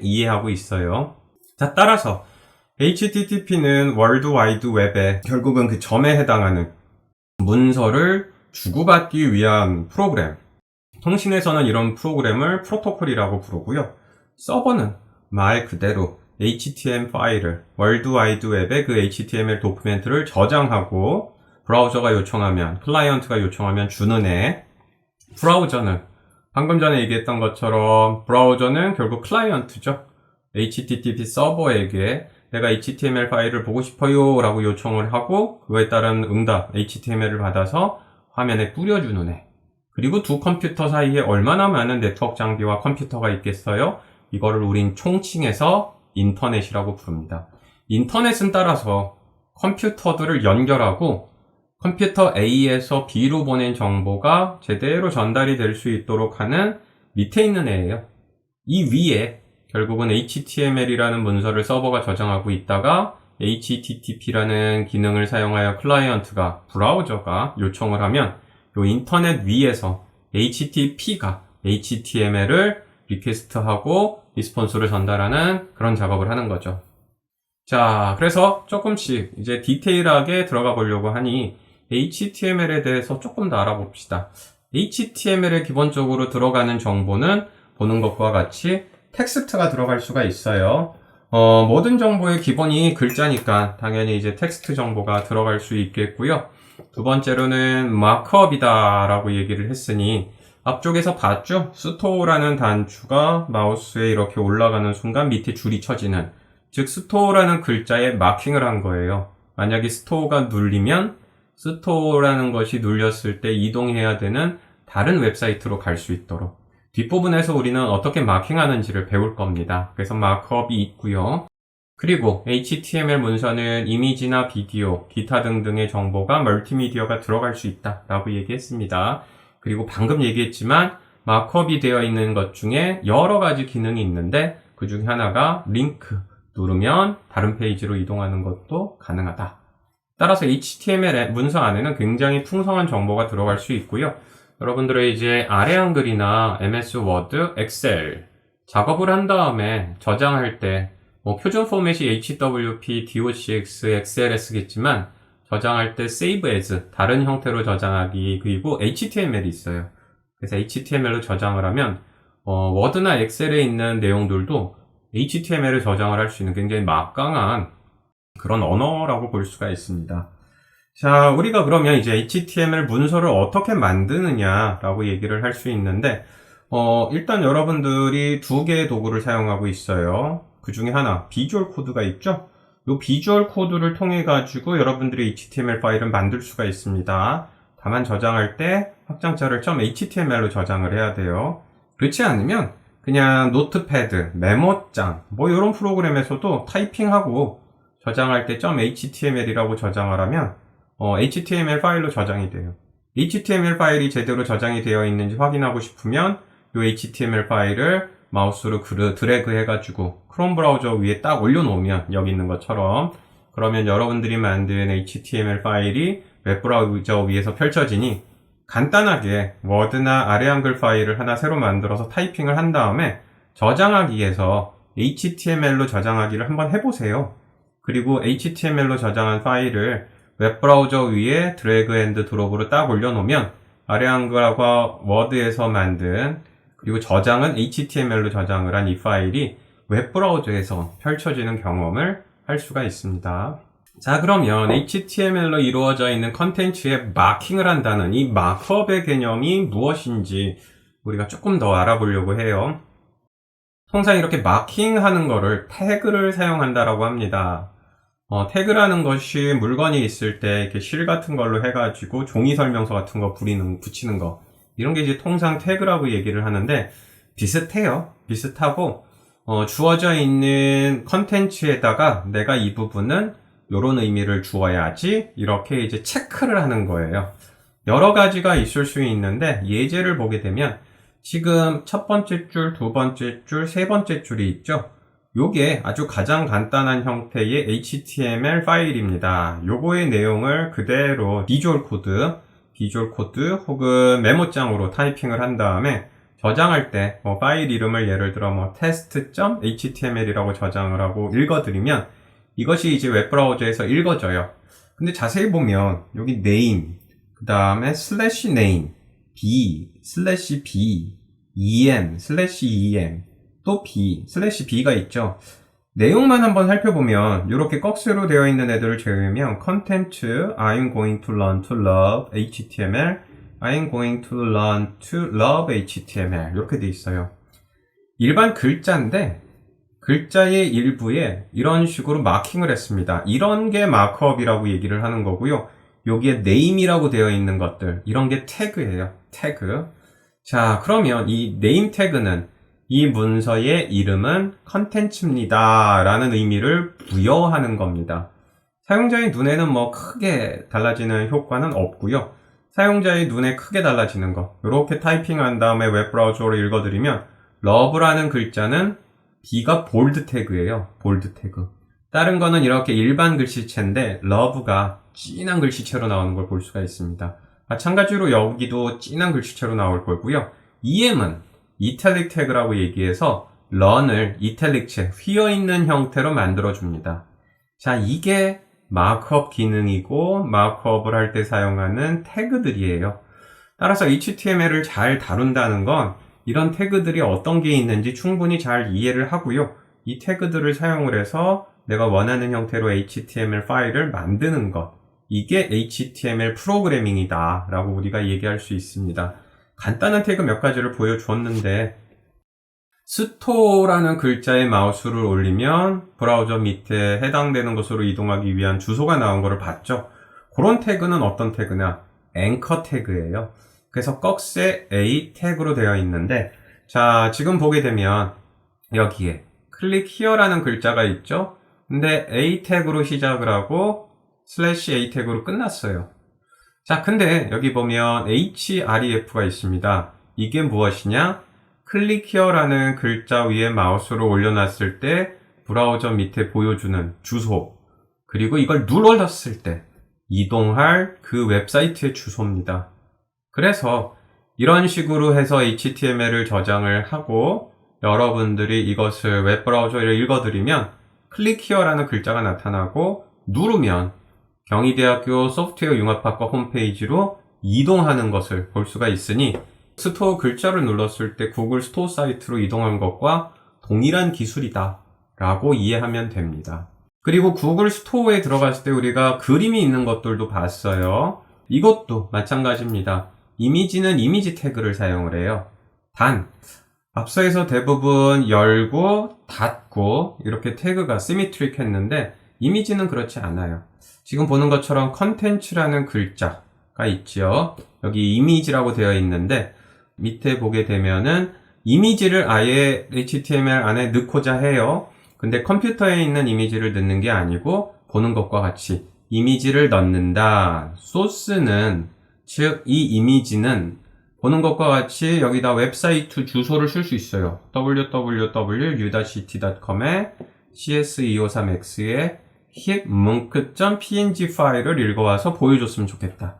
[SPEAKER 1] 이해하고 있어요. 자, 따라서 HTTP는 월드 와이드 웹에 결국은 그 점에 해당하는 문서를 주고받기 위한 프로그램. 통신에서는 이런 프로그램을 프로토콜이라고 부르고요. 서버는 말 그대로 HTML 파일을 월드 와이드 웹에 그 HTML 도큐멘트를 저장하고 브라우저가 요청하면, 클라이언트가 요청하면 주는 애. 브라우저는 방금 전에 얘기했던 것처럼 브라우저는 결국 클라이언트죠. HTTP 서버에게 내가 HTML 파일을 보고 싶어요 라고 요청을 하고 그거에 따른 응답 HTML을 받아서 화면에 뿌려주는 애. 그리고 두 컴퓨터 사이에 얼마나 많은 네트워크 장비와 컴퓨터가 있겠어요? 이거를 우린 총칭해서 인터넷이라고 부릅니다. 인터넷은 따라서 컴퓨터들을 연결하고 컴퓨터 A에서 B로 보낸 정보가 제대로 전달이 될 수 있도록 하는 밑에 있는 애예요. 이 위에 결국은 HTML이라는 문서를 서버가 저장하고 있다가 HTTP라는 기능을 사용하여 클라이언트가, 브라우저가 요청을 하면 이 인터넷 위에서 HTTP가 HTML을 리퀘스트하고 리스폰스를 전달하는 그런 작업을 하는 거죠. 자, 그래서 조금씩 이제 디테일하게 들어가 보려고 하니 HTML에 대해서 조금 더 알아봅시다. HTML에 기본적으로 들어가는 정보는 보는 것과 같이 텍스트가 들어갈 수가 있어요. 모든 정보의 기본이 글자니까 당연히 이제 텍스트 정보가 들어갈 수 있겠고요. 두 번째로는 마크업이다 라고 얘기를 했으니 앞쪽에서 봤죠? 스토어라는 단추가 마우스에 이렇게 올라가는 순간 밑에 줄이 쳐지는, 즉 스토어라는 글자에 마킹을 한 거예요. 만약에 스토어가 눌리면 스토어라는 것이 눌렸을 때 이동해야 되는 다른 웹사이트로 갈 수 있도록 뒷부분에서 우리는 어떻게 마킹하는지를 배울 겁니다. 그래서 마크업이 있고요. 그리고 HTML 문서는 이미지나 비디오, 기타 등등의 정보가 멀티미디어가 들어갈 수 있다 라고 얘기했습니다. 그리고 방금 얘기했지만 마크업이 되어 있는 것 중에 여러 가지 기능이 있는데 그 중에 하나가 링크 누르면 다른 페이지로 이동하는 것도 가능하다. 따라서 HTML 문서 안에는 굉장히 풍성한 정보가 들어갈 수 있고요. 여러분들의 이제 아래 한글이나 MS 워드, 엑셀 작업을 한 다음에 저장할 때 표준 포맷이 HWP, DOCX, XLS겠지만 저장할 때 Save As, 다른 형태로 저장하기, 그리고 HTML이 있어요. 그래서 HTML로 저장을 하면 워드나 엑셀에 있는 내용들도 HTML을 저장을 할 수 있는 굉장히 막강한 그런 언어라고 볼 수가 있습니다. 자, 우리가 그러면 이제 HTML 문서를 어떻게 만드느냐라고 얘기를 할 수 있는데 일단 여러분들이 두 개의 도구를 사용하고 있어요. 그 중에 하나, 비주얼 코드가 있죠? 이 비주얼 코드를 통해 가지고 여러분들이 HTML 파일을 만들 수가 있습니다. 다만 저장할 때 확장자를 .html로 저장을 해야 돼요. 그렇지 않으면 그냥 노트패드, 메모장 이런 프로그램에서도 타이핑하고 저장할 때 .html이라고 저장을 하면 HTML 파일로 저장이 돼요. HTML 파일이 제대로 저장이 되어 있는지 확인하고 싶으면 이 HTML 파일을 마우스로 드래그 해가지고 크롬 브라우저 위에 딱 올려놓으면 여기 있는 것처럼, 그러면 여러분들이 만든 HTML 파일이 웹브라우저 위에서 펼쳐지니 간단하게 워드나 아래 한글 파일을 하나 새로 만들어서 타이핑을 한 다음에 저장하기 위해서 HTML로 저장하기를 한번 해보세요. 그리고 HTML로 저장한 파일을 웹브라우저 위에 드래그 앤드 드롭으로 딱 올려놓으면 아래 한글과 워드에서 만든, 그리고 저장은 HTML로 저장을 한 이 파일이 웹브라우저에서 펼쳐지는 경험을 할 수가 있습니다. 자, 그러면 HTML로 이루어져 있는 컨텐츠에 마킹을 한다는 이 마크업의 개념이 무엇인지 우리가 조금 더 알아보려고 해요. 통상 이렇게 마킹하는 거를 태그를 사용한다라고 합니다. 태그라는 것이 물건이 있을 때 이렇게 실 같은 걸로 해가지고 종이 설명서 같은 거 붙이는 거. 이런 게 이제 통상 태그라고 얘기를 하는데 비슷해요. 비슷하고, 주어져 있는 컨텐츠에다가 내가 이 부분은 요런 의미를 주어야지 이렇게 이제 체크를 하는 거예요. 여러 가지가 있을 수 있는데 예제를 보게 되면 지금 첫 번째 줄, 두 번째 줄, 세 번째 줄이 있죠. 요게 아주 가장 간단한 형태의 HTML 파일입니다. 요거의 내용을 그대로 비주얼 코드 혹은 메모장으로 타이핑을 한 다음에 저장할 때 파일 이름을 예를 들어 test.html이라고 저장을 하고 읽어드리면 이것이 이제 웹브라우저에서 읽어져요. 근데 자세히 보면 여기 name, 그 다음에 /name, b, /b, em, 또 b/b가 있죠. 내용만 한번 살펴보면 이렇게 꺽쇠로 되어 있는 애들을 제외하면 컨텐츠 I'm going to learn to love HTML, I'm going to learn to love HTML 이렇게 돼 있어요. 일반 글자인데 글자의 일부에 이런 식으로 마킹을 했습니다. 이런 게 마크업이라고 얘기를 하는 거고요. 여기에 name이라고 되어 있는 것들, 이런 게 태그예요. 태그. 자, 그러면 이 name 태그는 이 문서의 이름은 컨텐츠입니다 라는 의미를 부여하는 겁니다. 사용자의 눈에는 뭐 크게 달라지는 효과는 없고요. 사용자의 눈에 크게 달라지는 거, 이렇게 타이핑한 다음에 웹브라우저로 읽어드리면 love라는 글자는 B가 볼드 태그예요. 볼드 태그. 다른 거는 이렇게 일반 글씨체인데 love가 진한 글씨체로 나오는 걸 볼 수가 있습니다. 마찬가지로 여기도 진한 글씨체로 나올 거고요. em은 이탈릭 태그라고 얘기해서 learn을 이탈릭체, 휘어있는 형태로 만들어줍니다. 자, 이게 마크업 기능이고 마크업을 할 때 사용하는 태그들이에요. 따라서 HTML을 잘 다룬다는 건 이런 태그들이 어떤 게 있는지 충분히 잘 이해를 하고요. 이 태그들을 사용을 해서 내가 원하는 형태로 HTML 파일을 만드는 것. 이게 HTML 프로그래밍이다 라고 우리가 얘기할 수 있습니다. 간단한 태그 몇 가지를 보여주었는데 스토어라는 글자에 마우스를 올리면 브라우저 밑에 해당되는 것으로 이동하기 위한 주소가 나온 것을 봤죠. 그런 태그는 어떤 태그냐? 앵커 태그예요. 그래서 꺽쇠 A 태그로 되어 있는데, 자, 지금 보게 되면 여기에 클릭 히어라는 글자가 있죠. 근데 A 태그로 시작을 하고 /A 태그로 끝났어요. 자, 근데 여기 보면 href가 있습니다. 이게 무엇이냐? 클릭 히어라는 글자 위에 마우스를 올려놨을 때 브라우저 밑에 보여주는 주소, 그리고 이걸 눌렀을 때 이동할 그 웹사이트의 주소입니다. 그래서 이런 식으로 해서 HTML을 저장을 하고 여러분들이 이것을 웹브라우저에 읽어드리면 클릭 히어라는 글자가 나타나고 누르면 경희대학교 소프트웨어 융합학과 홈페이지로 이동하는 것을 볼 수가 있으니 스토어 글자를 눌렀을 때 구글 스토어 사이트로 이동한 것과 동일한 기술이다 라고 이해하면 됩니다. 그리고 구글 스토어에 들어갔을 때 우리가 그림이 있는 것들도 봤어요. 이것도 마찬가지입니다. 이미지는 이미지 태그를 사용을 해요. 단 앞서에서 대부분 열고 닫고 이렇게 태그가 시메트릭 했는데 이미지는 그렇지 않아요. 지금 보는 것처럼 컨텐츠라는 글자가 있죠. 여기 이미지라고 되어 있는데 밑에 보게 되면은 이미지를 아예 HTML 안에 넣고자 해요. 근데 컴퓨터에 있는 이미지를 넣는 게 아니고 보는 것과 같이 이미지를 넣는다. 소스는, 즉 이 이미지는 보는 것과 같이 여기다 웹사이트 주소를 쓸 수 있어요. www.u-ct.com에 cs253x에 hip-munc.png 파일을 읽어와서 보여줬으면 좋겠다.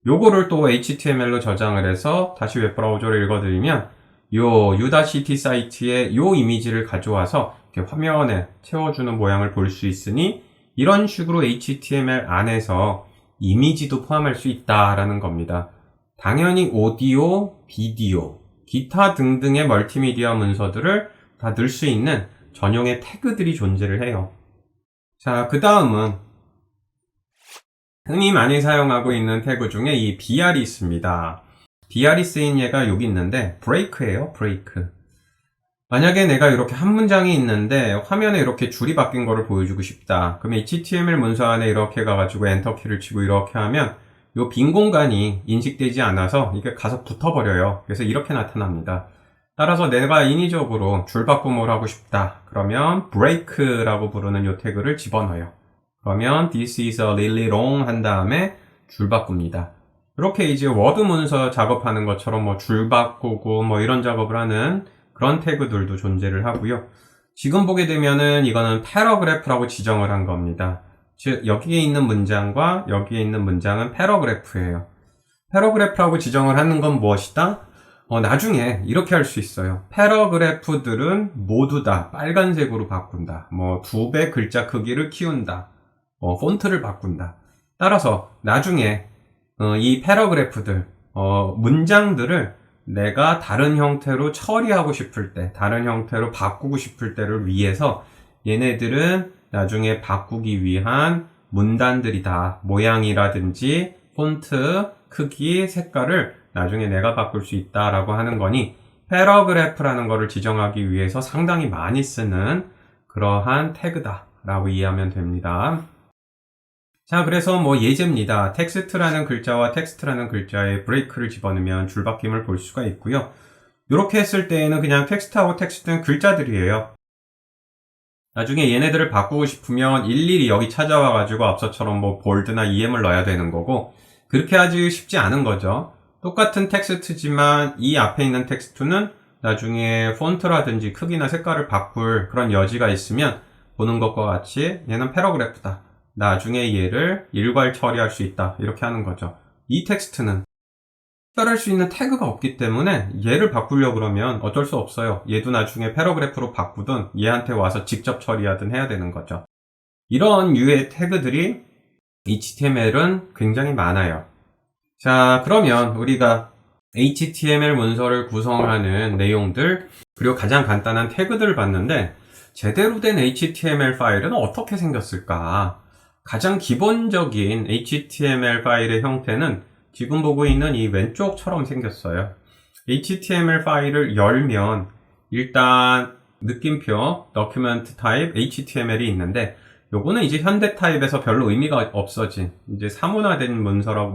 [SPEAKER 1] 요거를 또 HTML로 저장을 해서 다시 웹브라우저로 읽어드리면 요 u-ct 사이트에 요 이미지를 가져와서 이렇게 화면에 채워주는 모양을 볼 수 있으니 이런 식으로 HTML 안에서 이미지도 포함할 수 있다라는 겁니다. 당연히 오디오, 비디오, 기타 등등의 멀티미디어 문서들을 다 넣을 수 있는 전용의 태그들이 존재를 해요. 자, 그 다음은 흔히 많이 사용하고 있는 태그 중에 이 BR이 있습니다. BR이 쓰인 예가 여기 있는데 브레이크예요. 브레이크. 만약에 내가 이렇게 한 문장이 있는데 화면에 이렇게 줄이 바뀐 거를 보여주고 싶다. 그럼 HTML 문서 안에 이렇게 가가지고 엔터키를 치고 이렇게 하면 이 빈 공간이 인식되지 않아서 이게 가서 붙어버려요. 그래서 이렇게 나타납니다. 따라서 내가 인위적으로 줄 바꿈을 하고 싶다. 그러면 break라고 부르는 이 태그를 집어넣어요. 그러면 this is a really long 한 다음에 줄 바꿉니다. 이렇게 이제 워드 문서 작업하는 것처럼 뭐 줄 바꾸고 뭐 이런 작업을 하는 그런 태그들도 존재를 하고요. 지금 보게 되면은 이거는 패러그래프라고 지정을 한 겁니다. 즉 여기에 있는 문장과 여기에 있는 문장은 패러그래프예요. 패러그래프라고 지정을 하는 건 무엇이다? 나중에 이렇게 할 수 있어요. 패러그래프들은 모두 다 빨간색으로 바꾼다. 뭐 2배 글자 크기를 키운다. 폰트를 바꾼다. 따라서 나중에 이 패러그래프들, 문장들을 내가 다른 형태로 처리하고 싶을 때, 다른 형태로 바꾸고 싶을 때를 위해서 얘네들은 나중에 바꾸기 위한 문단들이다. 모양이라든지 폰트, 크기, 색깔을 나중에 내가 바꿀 수 있다라고 하는 거니 패러그래프라는 거를 지정하기 위해서 상당히 많이 쓰는 그러한 태그다라고 이해하면 됩니다. 자, 그래서 뭐 예제입니다. 텍스트라는 글자와 텍스트라는 글자에 브레이크를 집어넣으면 줄바뀜을 볼 수가 있고요. 이렇게 했을 때에는 그냥 텍스트하고 텍스트는 글자들이에요. 나중에 얘네들을 바꾸고 싶으면 일일이 여기 찾아와 가지고 앞서처럼 뭐 볼드나 EM을 넣어야 되는 거고 그렇게 하기 쉽지 않은 거죠. 똑같은 텍스트지만 이 앞에 있는 텍스트는 나중에 폰트라든지 크기나 색깔을 바꿀 그런 여지가 있으면 보는 것과 같이 얘는 패러그래프다. 나중에 얘를 일괄 처리할 수 있다. 이렇게 하는 거죠. 이 텍스트는 특별할 수 있는 태그가 없기 때문에 얘를 바꾸려고 그러면 어쩔 수 없어요. 얘도 나중에 패러그래프로 바꾸든 얘한테 와서 직접 처리하든 해야 되는 거죠. 이런 류의 태그들이 HTML은 굉장히 많아요. 자, 그러면 우리가 HTML 문서를 구성하는 내용들 그리고 가장 간단한 태그들을 봤는데 제대로 된 HTML 파일은 어떻게 생겼을까? 가장 기본적인 HTML 파일의 형태는 지금 보고 있는 이 왼쪽처럼 생겼어요. HTML 파일을 열면 일단 느낌표 document type HTML이 있는데 요거는 이제 현대 타입에서 별로 의미가 없어진 이제 사문화된 문서라고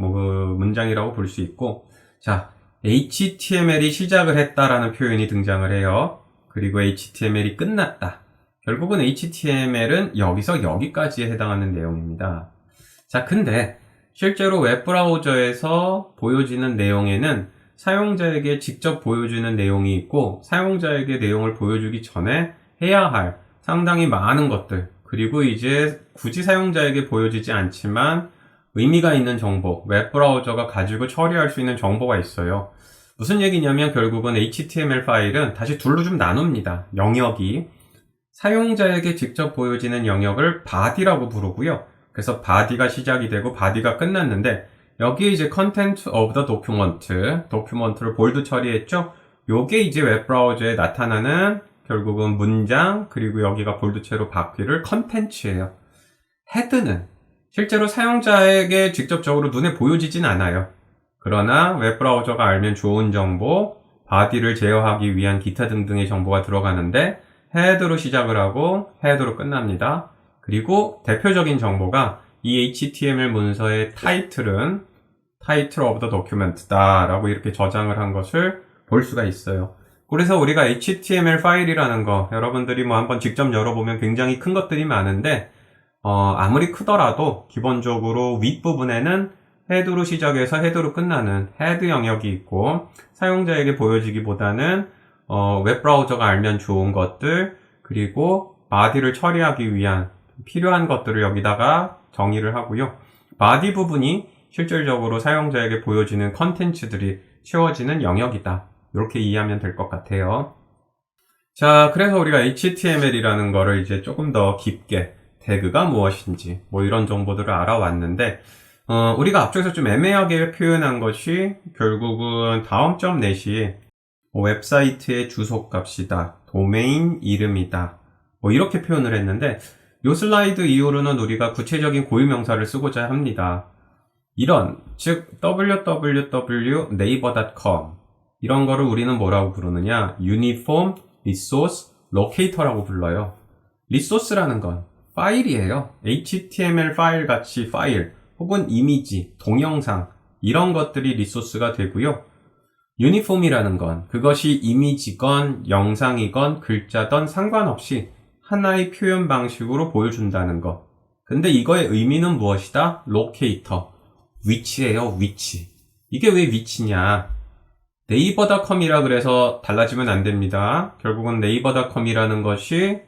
[SPEAKER 1] 문장이라고 볼 수 있고 자 HTML이 시작을 했다라는 표현이 등장을 해요. 그리고 HTML이 끝났다. 결국은 HTML은 여기서 여기까지에 해당하는 내용입니다. 자, 근데 실제로 웹브라우저에서 보여지는 내용에는 사용자에게 직접 보여주는 내용이 있고 사용자에게 내용을 보여주기 전에 해야 할 상당히 많은 것들 그리고 이제 굳이 사용자에게 보여지지 않지만 의미가 있는 정보, 웹브라우저가 가지고 처리할 수 있는 정보가 있어요. 무슨 얘기냐면 결국은 HTML 파일은 다시 둘로 좀 나눕니다. 영역이 사용자에게 직접 보여지는 영역을 body라고 부르고요. 그래서 body가 시작이 되고 body가 끝났는데 여기에 이제 content of the document를 볼드 처리했죠. 요게 이제 웹브라우저에 나타나는 결국은 문장 그리고 여기가 볼드체로 바퀴를 컨텐츠예요. 헤드는 실제로 사용자에게 직접적으로 눈에 보여지진 않아요. 그러나 웹브라우저가 알면 좋은 정보, body를 제어하기 위한 기타 등등의 정보가 들어가는데 헤드로 시작을 하고 헤드로 끝납니다. 그리고 대표적인 정보가 이 HTML 문서의 타이틀은 Title of the Document다 라고 이렇게 저장을 한 것을 볼 수가 있어요. 그래서 우리가 HTML 파일이라는 거 여러분들이 뭐 한번 직접 열어보면 굉장히 큰 것들이 많은데 아무리 크더라도 기본적으로 윗부분에는 헤드로 시작해서 헤드로 끝나는 헤드 영역이 있고 사용자에게 보여지기보다는 웹브라우저가 알면 좋은 것들 그리고 body를 처리하기 위한 필요한 것들을 여기다가 정의를 하고요. body 부분이 실질적으로 사용자에게 보여지는 컨텐츠들이 채워지는 영역이다. 이렇게 이해하면 될 것 같아요. 자, 그래서 우리가 HTML이라는 거를 이제 조금 더 깊게 태그가 무엇인지 뭐 이런 정보들을 알아왔는데 우리가 앞쪽에서 좀 애매하게 표현한 것이 결국은 다음 점 넷이 웹사이트의 주소값이다. 도메인 이름이다. 뭐 이렇게 표현을 했는데 이 슬라이드 이후로는 우리가 구체적인 고유명사를 쓰고자 합니다. 이런 즉 www.naver.com 이런 거를 우리는 뭐라고 부르느냐? Uniform resource locator라고 불러요. resource라는 건 파일이에요. HTML 파일 같이 파일 혹은 이미지, 동영상 이런 것들이 리소스가 되고요. 유니폼이라는 건 그것이 이미지건 영상이건 글자든 상관없이 하나의 표현 방식으로 보여준다는 것. 근데 이거의 의미는 무엇이다? 로케이터. 위치예요, 위치. 이게 왜 위치냐? 네이버닷컴이라 그래서 달라지면 안 됩니다. 결국은 네이버닷컴이라는 것이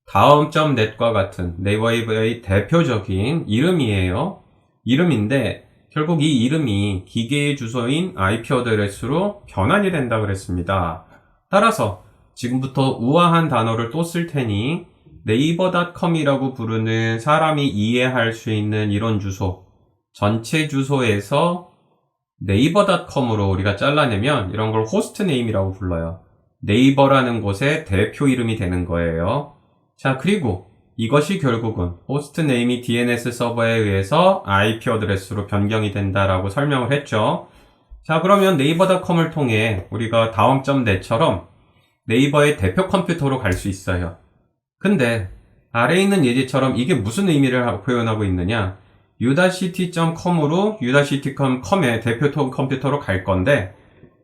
[SPEAKER 1] 다음.net과 같은 네이버의 대표적인 이름이에요. 이름인데 결국 이 이름이 기계의 주소인 IP 어드레스로 변환이 된다 그랬습니다. 따라서 지금부터 우아한 단어를 또 쓸 테니 네이버닷컴이라고 부르는 사람이 이해할 수 있는 이런 주소, 전체 주소에서 네이버닷컴으로 우리가 잘라내면 이런 걸 호스트 네임이라고 불러요. 네이버라는 곳의 대표 이름이 되는 거예요. 자, 그리고 이것이 결국은 호스트 네임이 DNS 서버에 의해서 IP 어드레스로 변경이 된다라고 설명을 했죠. 자, 그러면 네이버닷컴을 통해 우리가 다음.net처럼 네이버의 대표 컴퓨터로 갈 수 있어요. 근데 아래에 있는 예제처럼 이게 무슨 의미를 표현하고 있느냐? u-ct.com으로 u-ct.com의 대표 컴퓨터로 갈 건데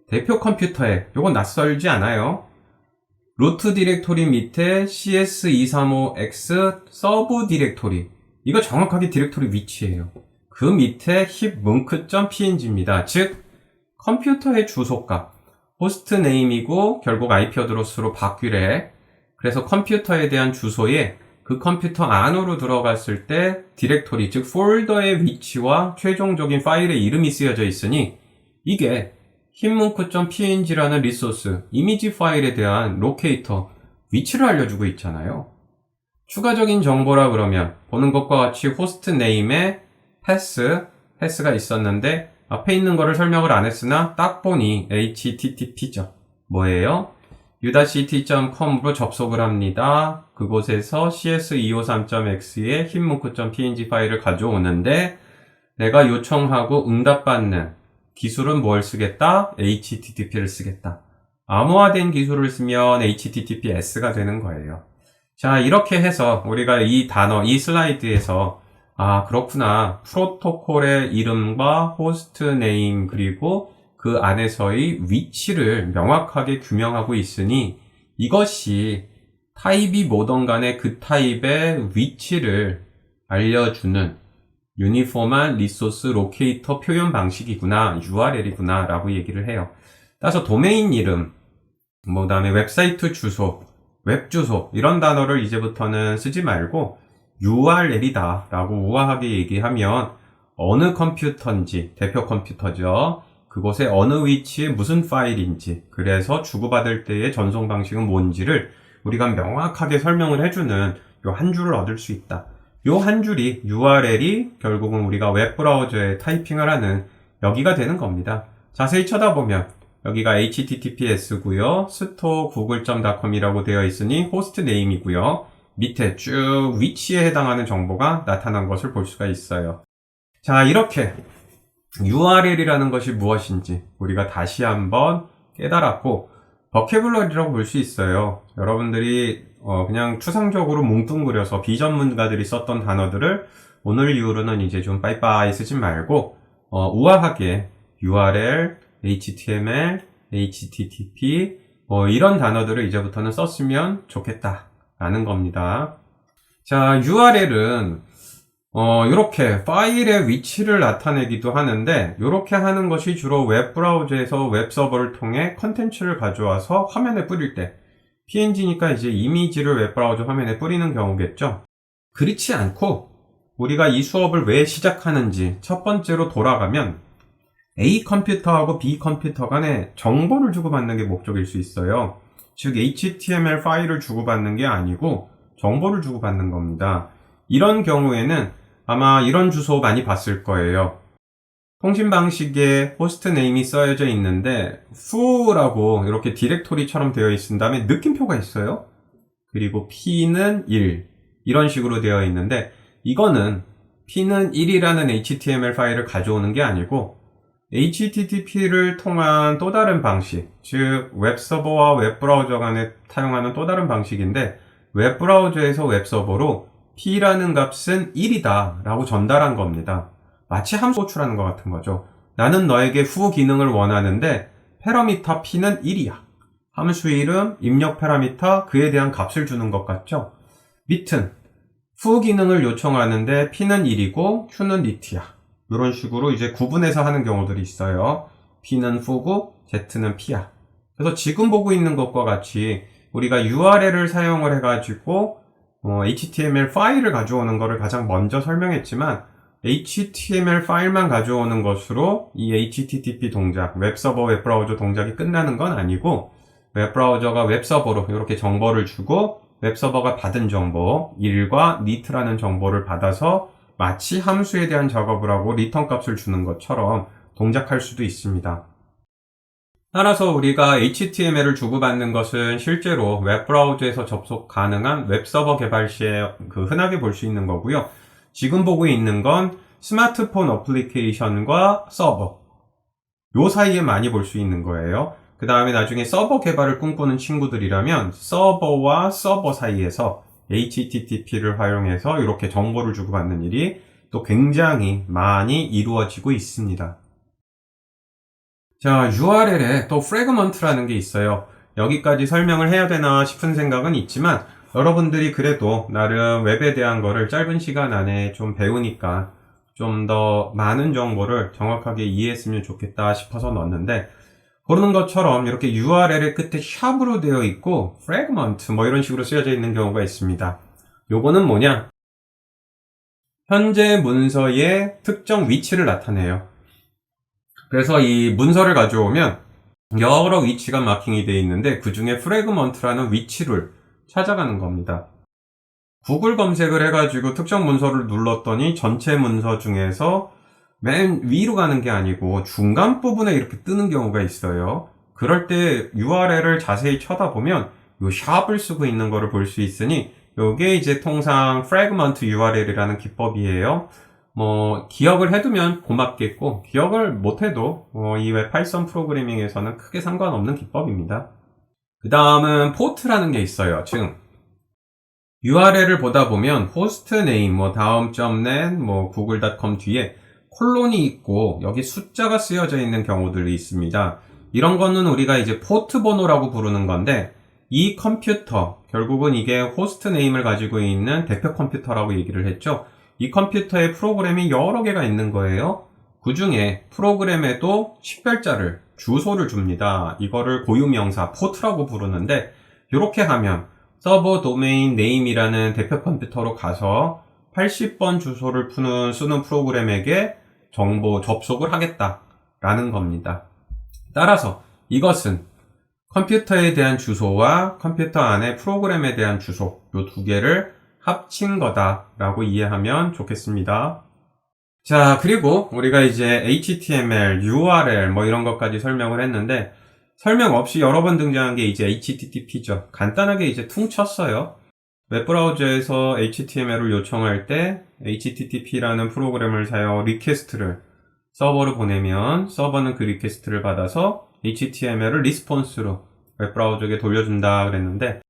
[SPEAKER 1] 대표 컴퓨터에 요건 낯설지 않아요? 루트 디렉토리 밑에 cs235x 서브 디렉토리 이거 정확하게 디렉토리 위치예요. 그 밑에 hipmunc.png입니다. 즉 컴퓨터의 주소값 호스트 네임이고 결국 IP 어드레스로 바뀌래. 그래서 컴퓨터에 대한 주소에 그 컴퓨터 안으로 들어갔을 때 디렉토리 즉 폴더의 위치와 최종적인 파일의 이름이 쓰여져 있으니 이게 hipmunc.png라는 리소스, 이미지 파일에 대한 로케이터, 위치를 알려주고 있잖아요. 추가적인 정보라 그러면 보는 것과 같이 호스트 네임에 패스가 있었는데 앞에 있는 거를 설명을 안 했으나 딱 보니 http죠. 뭐예요? u-ct.com으로 접속을 합니다. 그곳에서 cs253.x의 hipmunc.png 파일을 가져오는데 내가 요청하고 응답받는 기술은 뭘 쓰겠다? HTTP를 쓰겠다. 암호화된 기술을 쓰면 HTTPS가 되는 거예요. 자, 이렇게 해서 우리가 이 단어, 이 슬라이드에서 아, 그렇구나. 프로토콜의 이름과 호스트 네임 그리고 그 안에서의 위치를 명확하게 규명하고 있으니 이것이 타입이 뭐든 간에 그 타입의 위치를 알려주는 유니폼한 리소스 로케이터 표현 방식이구나, URL이구나 라고 얘기를 해요. 따라서 도메인 이름, 그 다음에 웹사이트 주소, 웹 주소 이런 단어를 이제부터는 쓰지 말고 URL이다 라고 우아하게 얘기하면 어느 컴퓨터인지, 대표 컴퓨터죠. 그곳에 어느 위치에 무슨 파일인지, 그래서 주고받을 때의 전송 방식은 뭔지를 우리가 명확하게 설명을 해주는 요 한 줄을 얻을 수 있다. 요 한 줄이 URL이 결국은 우리가 웹브라우저에 타이핑을 하는 여기가 되는 겁니다. 자세히 쳐다보면 여기가 https고요. store google.com이라고 되어 있으니 호스트 네임이고요. 밑에 쭉 위치에 해당하는 정보가 나타난 것을 볼 수가 있어요. 자, 이렇게 URL이라는 것이 무엇인지 우리가 다시 한번 깨달았고 버케블러리라고 볼 수 있어요. 여러분들이 그냥 추상적으로 뭉뚱그려서 비전문가들이 썼던 단어들을 오늘 이후로는 이제 좀 빠이빠이 쓰지 말고 우아하게 URL, HTML, HTTP 이런 단어들을 이제부터는 썼으면 좋겠다라는 겁니다. 자, URL은 이렇게 파일의 위치를 나타내기도 하는데 이렇게 하는 것이 주로 웹브라우저에서 웹서버를 통해 컨텐츠를 가져와서 화면에 뿌릴 때 PNG니까 이제 이미지를 웹브라우저 화면에 뿌리는 경우겠죠. 그렇지 않고 우리가 이 수업을 왜 시작하는지 첫 번째로 돌아가면 A 컴퓨터하고 B 컴퓨터 간에 정보를 주고받는 게 목적일 수 있어요. 즉 HTML 파일을 주고받는 게 아니고 정보를 주고받는 겁니다. 이런 경우에는 아마 이런 주소 많이 봤을 거예요. 통신 방식에 호스트 네임이 써져 있는데 foo라고 이렇게 디렉토리처럼 되어 있은 다음에 느낌표가 있어요. 그리고 p는 1 이런 식으로 되어 있는데 이거는 p는 1이라는 HTML 파일을 가져오는 게 아니고 HTTP를 통한 또 다른 방식, 즉 웹서버와 웹브라우저 간에 사용하는 또 다른 방식인데, 웹브라우저에서 웹서버로 P라는 값은 1이다 라고 전달한 겁니다. 마치 함수 호출하는 것 같은 거죠. 나는 너에게 후 기능을 원하는데 패러미터 P는 1이야. 함수 이름, 입력 패러미터, 그에 대한 값을 주는 것 같죠? 밑은 후 기능을 요청하는데 P는 1이고 Q는 리트야. 이런 식으로 이제 구분해서 하는 경우들이 있어요. P는 후고 Z는 P야. 그래서 지금 보고 있는 것과 같이 우리가 URL을 사용을 해가지고 HTML 파일을 가져오는 것을 가장 먼저 설명했지만, HTML 파일만 가져오는 것으로 이 HTTP 동작, 웹서버, 웹브라우저 동작이 끝나는 건 아니고, 웹브라우저가 웹서버로 이렇게 정보를 주고 웹서버가 받은 정보, 1과 리트라는 정보를 받아서 마치 함수에 대한 작업을 하고 리턴 값을 주는 것처럼 동작할 수도 있습니다. 따라서 우리가 HTML을 주고받는 것은 실제로 웹브라우저에서 접속 가능한 웹서버 개발 시에 흔하게 볼 수 있는 거고요. 지금 보고 있는 건 스마트폰 어플리케이션과 서버, 요 사이에 많이 볼 수 있는 거예요. 그 다음에 나중에 서버 개발을 꿈꾸는 친구들이라면 서버와 서버 사이에서 HTTP를 활용해서 이렇게 정보를 주고받는 일이 또 굉장히 많이 이루어지고 있습니다. 자, URL에 또 프래그먼트라는 게 있어요. 여기까지 설명을 해야 되나 싶은 생각은 있지만, 여러분들이 그래도 나름 웹에 대한 거를 짧은 시간 안에 좀 배우니까 좀 더 많은 정보를 정확하게 이해했으면 좋겠다 싶어서 넣었는데, 보는 것처럼 이렇게 URL의 끝에 샵으로 되어 있고 프래그먼트 뭐 이런 식으로 쓰여져 있는 경우가 있습니다. 요거는 뭐냐? 현재 문서의 특정 위치를 나타내요. 그래서 이 문서를 가져오면 여러 위치가 마킹이 되어 있는데, 그 중에 프래그먼트라는 위치를 찾아가는 겁니다. 구글 검색을 해가지고 특정 문서를 눌렀더니 전체 문서 중에서 맨 위로 가는 게 아니고 중간 부분에 이렇게 뜨는 경우가 있어요. 그럴 때 URL을 자세히 쳐다보면 이 샵을 쓰고 있는 거를 볼 수 있으니, 이게 이제 통상 프래그먼트 URL이라는 기법이에요. 기억을 해두면 고맙겠고, 기억을 못해도 이 웹 파이썬 프로그래밍에서는 크게 상관없는 기법입니다. 그 다음은 포트라는 게 있어요. 즉 URL을 보다 보면 호스트 네임, 다음.net, google.com 뒤에 콜론이 있고 여기 숫자가 쓰여져 있는 경우들이 있습니다. 이런 거는 우리가 이제 포트 번호라고 부르는 건데, 이 컴퓨터, 결국은 이게 호스트 네임을 가지고 있는 대표 컴퓨터라고 얘기를 했죠. 이 컴퓨터에 프로그램이 여러 개가 있는 거예요. 그 중에 프로그램에도 식별자를, 주소를 줍니다. 이거를 고유명사, 포트라고 부르는데, 이렇게 하면 서버 도메인 네임이라는 대표 컴퓨터로 가서 80번 주소를 쓰는 프로그램에게 정보 접속을 하겠다라는 겁니다. 따라서 이것은 컴퓨터에 대한 주소와 컴퓨터 안에 프로그램에 대한 주소, 이 두 개를 합친 거다라고 이해하면 좋겠습니다. 자, 그리고 우리가 이제 HTML, URL 이런 것까지 설명을 했는데, 설명 없이 여러 번 등장한 게 이제 HTTP죠. 간단하게 이제 퉁쳤어요. 웹브라우저에서 HTML을 요청할 때 HTTP라는 프로그램을 사용 리퀘스트를 서버로 보내면 서버는 그 리퀘스트를 받아서 HTML을 리스폰스로 웹브라우저에게 돌려준다 그랬는데,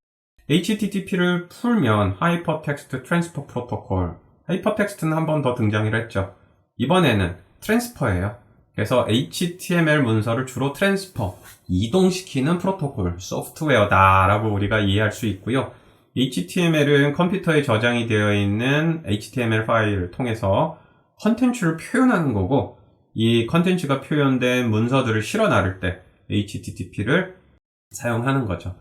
[SPEAKER 1] HTTP를 풀면 하이퍼텍스트 트랜스퍼 프로토콜, 하이퍼텍스트는 한 번 더 등장을 했죠. 이번에는 트랜스퍼예요. 그래서 HTML 문서를 주로 트랜스퍼, 이동시키는 프로토콜, 소프트웨어다 라고 우리가 이해할 수 있고요. HTML은 컴퓨터에 저장이 되어 있는 HTML 파일을 통해서 컨텐츠를 표현하는 거고, 이 컨텐츠가 표현된 문서들을 실어 나를 때 HTTP를 사용하는 거죠.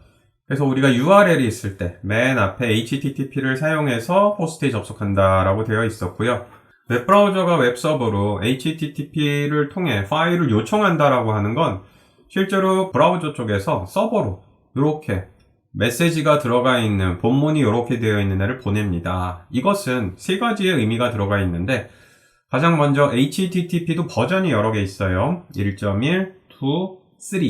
[SPEAKER 1] 그래서 우리가 URL이 있을 때 맨 앞에 HTTP를 사용해서 호스트에 접속한다 라고 되어 있었고요. 웹브라우저가 웹서버로 HTTP를 통해 파일을 요청한다 라고 하는 건 실제로 브라우저 쪽에서 서버로 이렇게 메시지가 들어가 있는, 본문이 이렇게 되어 있는 애를 보냅니다. 이것은 세 가지의 의미가 들어가 있는데, 가장 먼저 HTTP도 버전이 여러 개 있어요. 1.1, 2, 3.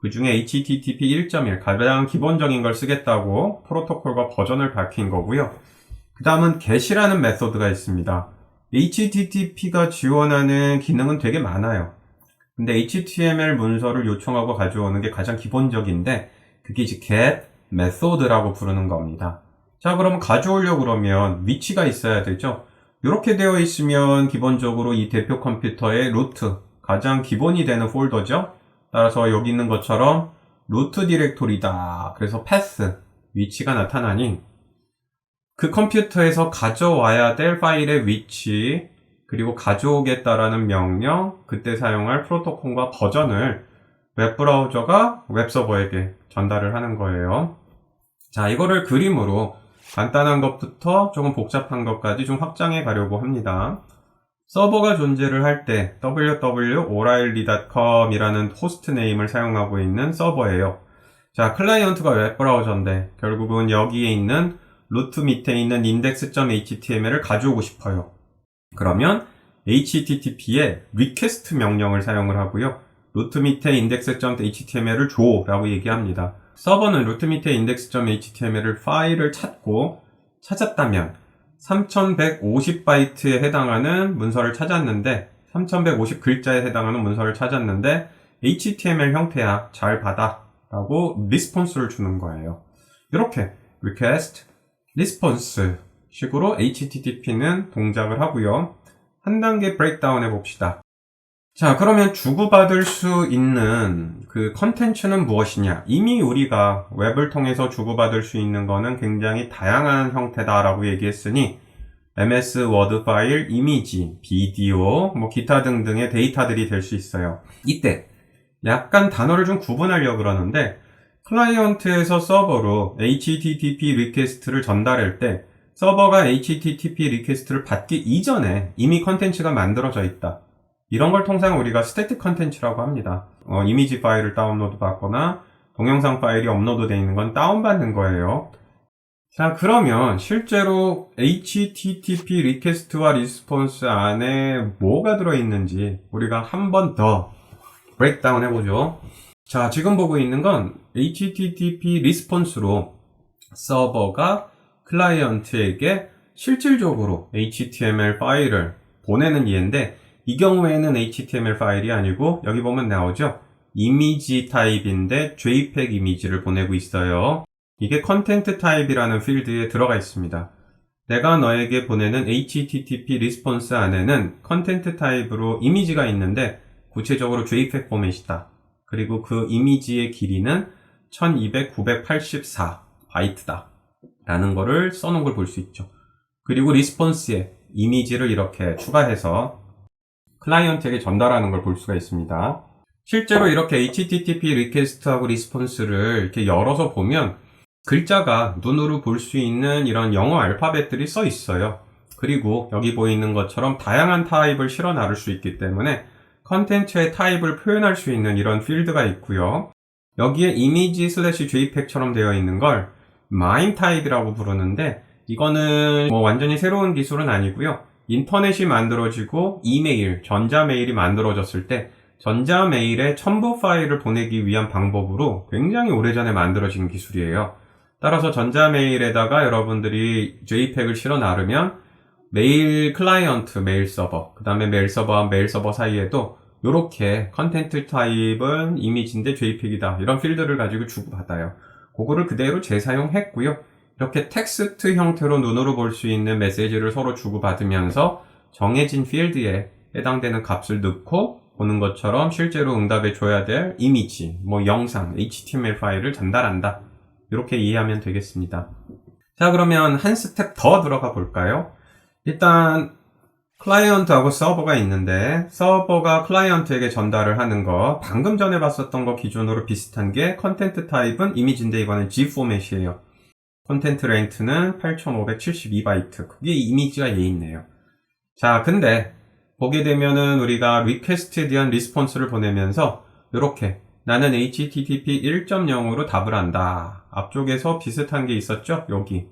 [SPEAKER 1] 그 중에 HTTP 1.1 가장 기본적인 걸 쓰겠다고 프로토콜과 버전을 밝힌 거고요. 그 다음은 get이라는 메소드가 있습니다. HTTP가 지원하는 기능은 되게 많아요. 근데 HTML 문서를 요청하고 가져오는 게 가장 기본적인데 그게 이제 get method라고 부르는 겁니다. 자, 그러면 가져오려고 그러면 위치가 있어야 되죠. 이렇게 되어 있으면 기본적으로 이 대표 컴퓨터의 루트, 가장 기본이 되는 폴더죠. 따라서 여기 있는 것처럼 루트 디렉토리다. 그래서 path, 위치가 나타나니 그 컴퓨터에서 가져와야 될 파일의 위치, 그리고 가져오겠다라는 명령, 그때 사용할 프로토콜과 버전을 웹브라우저가 웹서버에게 전달을 하는 거예요. 자, 이거를 그림으로 간단한 것부터 조금 복잡한 것까지 좀 확장해 가려고 합니다. 서버가 존재를 할 때 www.o'reilly.com 이라는 호스트 네임을 사용하고 있는 서버예요. 자, 클라이언트가 웹브라우저인데 결국은 여기에 있는 루트 밑에 있는 index.html을 가져오고 싶어요. 그러면 http에 request 명령을 사용을 하고요. 루트 밑에 index.html을 줘 라고 얘기합니다. 서버는 루트 밑에 index.html을 파일을 찾았다면 3150바이트에 해당하는 문서를 찾았는데 3150글자에 해당하는 문서를 찾았는데 HTML 형태야, 잘 받아 라고 리스폰스를 주는 거예요. 이렇게 request, response 식으로 HTTP는 동작을 하고요. 한 단계 브레이크다운 해봅시다. 자, 그러면 주고받을 수 있는 그 컨텐츠는 무엇이냐? 이미 우리가 웹을 통해서 주고받을 수 있는 거는 굉장히 다양한 형태다라고 얘기했으니 MS 워드 파일, 이미지, 비디오, 기타 등등의 데이터들이 될 수 있어요. 이때 약간 단어를 좀 구분하려고 그러는데 클라이언트에서 서버로 HTTP 리퀘스트를 전달할 때 서버가 HTTP 리퀘스트를 받기 이전에 이미 컨텐츠가 만들어져 있다. 이런 걸 통상 우리가 스태틱 컨텐츠라고 합니다. 이미지 파일을 다운로드 받거나 동영상 파일이 업로드 되어 있는 건 다운받는 거예요. 자, 그러면 실제로 HTTP 리퀘스트와 리스폰스 안에 뭐가 들어있는지 우리가 한 번 더 브레이크다운 해보죠. 자, 지금 보고 있는 건 HTTP 리스폰스로 서버가 클라이언트에게 실질적으로 HTML 파일을 보내는 예인데 이 경우에는 HTML 파일이 아니고 여기 보면 나오죠. 이미지 타입인데 JPEG 이미지를 보내고 있어요. 이게 컨텐트 타입이라는 필드에 들어가 있습니다. 내가 너에게 보내는 HTTP 리스폰스 안에는 컨텐트 타입으로 이미지가 있는데 구체적으로 JPEG 포맷이다. 그리고 그 이미지의 길이는 1200, 984 바이트다. 라는 거를 써놓은 걸 볼 수 있죠. 그리고 리스폰스에 이미지를 이렇게 추가해서 클라이언트에게 전달하는 걸 볼 수가 있습니다. 실제로 이렇게 HTTP 리퀘스트하고 리스폰스를 이렇게 열어서 보면 글자가 눈으로 볼 수 있는 이런 영어 알파벳들이 써 있어요. 그리고 여기 보이는 것처럼 다양한 타입을 실어 나를 수 있기 때문에 컨텐츠의 타입을 표현할 수 있는 이런 필드가 있고요. 여기에 이미지 슬래시 JPEG처럼 되어 있는 걸 MIME 타입이라고 부르는데 이거는 완전히 새로운 기술은 아니고요. 인터넷이 만들어지고 이메일, 전자메일이 만들어졌을 때 전자메일에 첨부 파일을 보내기 위한 방법으로 굉장히 오래전에 만들어진 기술이에요. 따라서 전자메일에다가 여러분들이 JPEG을 실어 나르면 메일 클라이언트, 메일 서버, 그 다음에 메일 서버와 메일 서버 사이에도 이렇게 컨텐트 타입은 이미지인데 JPEG이다. 이런 필드를 가지고 주고받아요. 그거를 그대로 재사용했고요. 이렇게 텍스트 형태로 눈으로 볼 수 있는 메시지를 서로 주고받으면서 정해진 필드에 해당되는 값을 넣고 보는 것처럼 실제로 응답해 줘야 될 이미지, 영상, HTML 파일을 전달한다. 이렇게 이해하면 되겠습니다. 자, 그러면 한 스텝 더 들어가 볼까요? 일단 클라이언트하고 서버가 있는데 서버가 클라이언트에게 전달을 하는 거 방금 전에 봤었던 거 기준으로 비슷한 게 컨텐트 타입은 이미지인데 이거는 G 포맷이에요. 컨텐트 렌트는 8572바이트. 그게 이미지가 얘 있네요. 자, 근데 보게 되면은 우리가 리퀘스트에 대한 리스폰스를 보내면서 이렇게 나는 HTTP 1.0으로 답을 한다. 앞쪽에서 비슷한 게 있었죠? 여기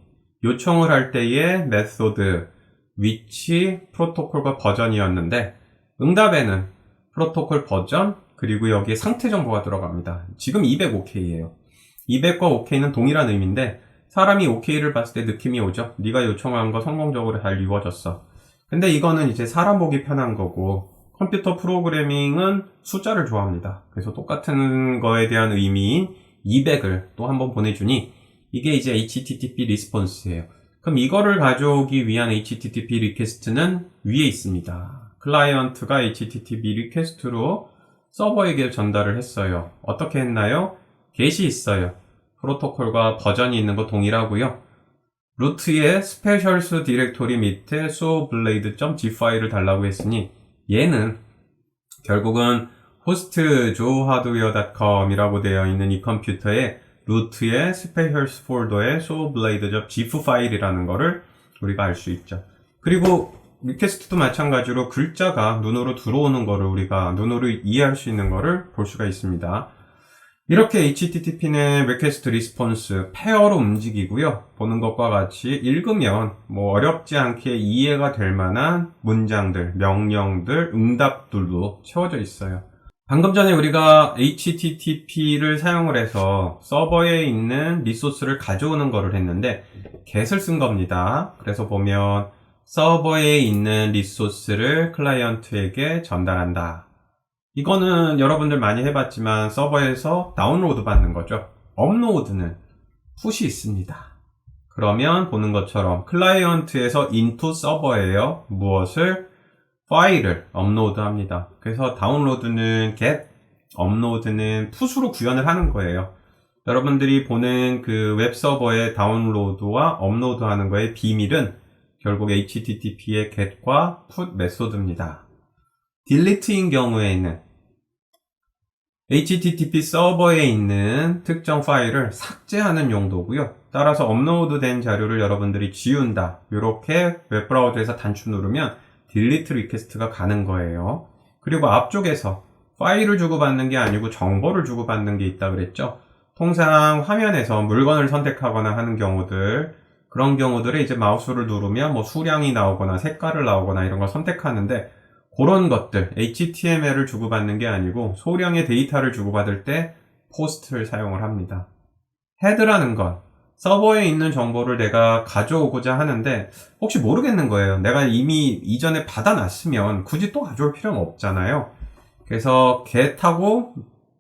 [SPEAKER 1] 요청을 할 때의 메소드, 위치, 프로토콜과 버전이었는데 응답에는 프로토콜 버전 그리고 여기에 상태 정보가 들어갑니다. 지금 205K예요. 200과 OK는 동일한 의미인데 사람이 OK를 봤을 때 느낌이 오죠? 네가 요청한 거 성공적으로 잘 이루어졌어. 근데 이거는 이제 사람 보기 편한 거고 컴퓨터 프로그래밍은 숫자를 좋아합니다. 그래서 똑같은 거에 대한 의미인 200을 또 한번 보내주니 이게 이제 HTTP 리스폰스예요. 그럼 이거를 가져오기 위한 HTTP 리퀘스트는 위에 있습니다. 클라이언트가 HTTP 리퀘스트로 서버에게 전달을 했어요. 어떻게 했나요? get이 있어요. 프로토콜과 버전이 있는 거 동일하고요. 루트에 스페셜스 디렉토리 밑에 soblade.g 파일을 달라고 했으니 얘는 결국은 hostjohardware.com이라고 되어 있는 이 컴퓨터에 루트의 스페셜스 폴더에 soblade.gif 파일이라는 거를 우리가 알 수 있죠. 그리고 리퀘스트도 마찬가지로 글자가 눈으로 들어오는 거를 우리가 눈으로 이해할 수 있는 거를 볼 수가 있습니다. 이렇게 HTTP는 리퀘스트 리스폰스 페어로 움직이고요. 보는 것과 같이 읽으면 어렵지 않게 이해가 될 만한 문장들, 명령들, 응답들로 채워져 있어요. 방금 전에 우리가 HTTP를 사용을 해서 서버에 있는 리소스를 가져오는 거를 했는데 get을 쓴 겁니다. 그래서 보면 서버에 있는 리소스를 클라이언트에게 전달한다. 이거는 여러분들 많이 해봤지만 서버에서 다운로드 받는 거죠. 업로드는 푸시 있습니다. 그러면 보는 것처럼 클라이언트에서 인투 서버예요. 무엇을? 파일을 업로드 합니다. 그래서 다운로드는 get, 업로드는 푸시로 구현을 하는 거예요. 여러분들이 보는 그 웹서버의 다운로드와 업로드 하는 거의 비밀은 결국 HTTP의 get과 put 메소드입니다. delete인 경우에는 HTTP 서버에 있는 특정 파일을 삭제하는 용도고요. 따라서 업로드된 자료를 여러분들이 지운다. 이렇게 웹브라우저에서 단추 누르면 delete 리퀘스트가 가는 거예요. 그리고 앞쪽에서 파일을 주고받는 게 아니고 정보를 주고받는 게 있다 그랬죠. 통상 화면에서 물건을 선택하거나 하는 경우들, 그런 경우들에 이제 마우스를 누르면 수량이 나오거나 색깔을 나오거나 이런 걸 선택하는데 그런 것들, HTML을 주고받는 게 아니고 소량의 데이터를 주고받을 때 포스트를 사용을 합니다. 헤드라는 건 서버에 있는 정보를 내가 가져오고자 하는데 혹시 모르겠는 거예요. 내가 이미 이전에 받아놨으면 굳이 또 가져올 필요는 없잖아요. 그래서 get하고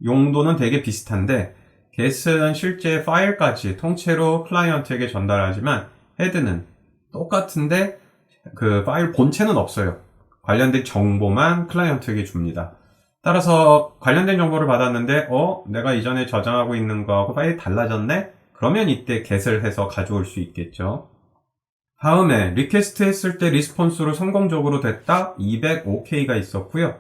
[SPEAKER 1] 용도는 되게 비슷한데 get은 실제 파일까지 통째로 클라이언트에게 전달하지만 헤드는 똑같은데 그 파일 본체는 없어요. 관련된 정보만 클라이언트에게 줍니다. 따라서 관련된 정보를 받았는데 내가 이전에 저장하고 있는 거하고 파일이 달라졌네? 그러면 이때 get을 해서 가져올 수 있겠죠. 다음에 리퀘스트 했을 때 리스폰스로 성공적으로 됐다? 205K가 있었고요.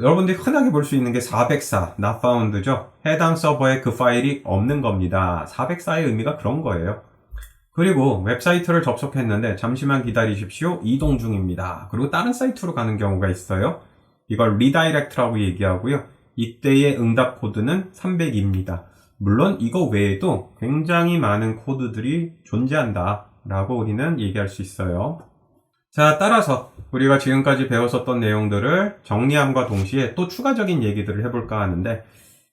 [SPEAKER 1] 여러분들이 흔하게 볼 수 있는 게 404, not found죠. 해당 서버에 그 파일이 없는 겁니다. 404의 의미가 그런 거예요. 그리고 웹사이트를 접속했는데 잠시만 기다리십시오. 이동 중입니다. 그리고 다른 사이트로 가는 경우가 있어요. 이걸 리다이렉트라고 얘기하고요. 이때의 응답 코드는 300입니다. 물론 이거 외에도 굉장히 많은 코드들이 존재한다 라고 우리는 얘기할 수 있어요. 자, 따라서 우리가 지금까지 배웠었던 내용들을 정리함과 동시에 또 추가적인 얘기들을 해볼까 하는데,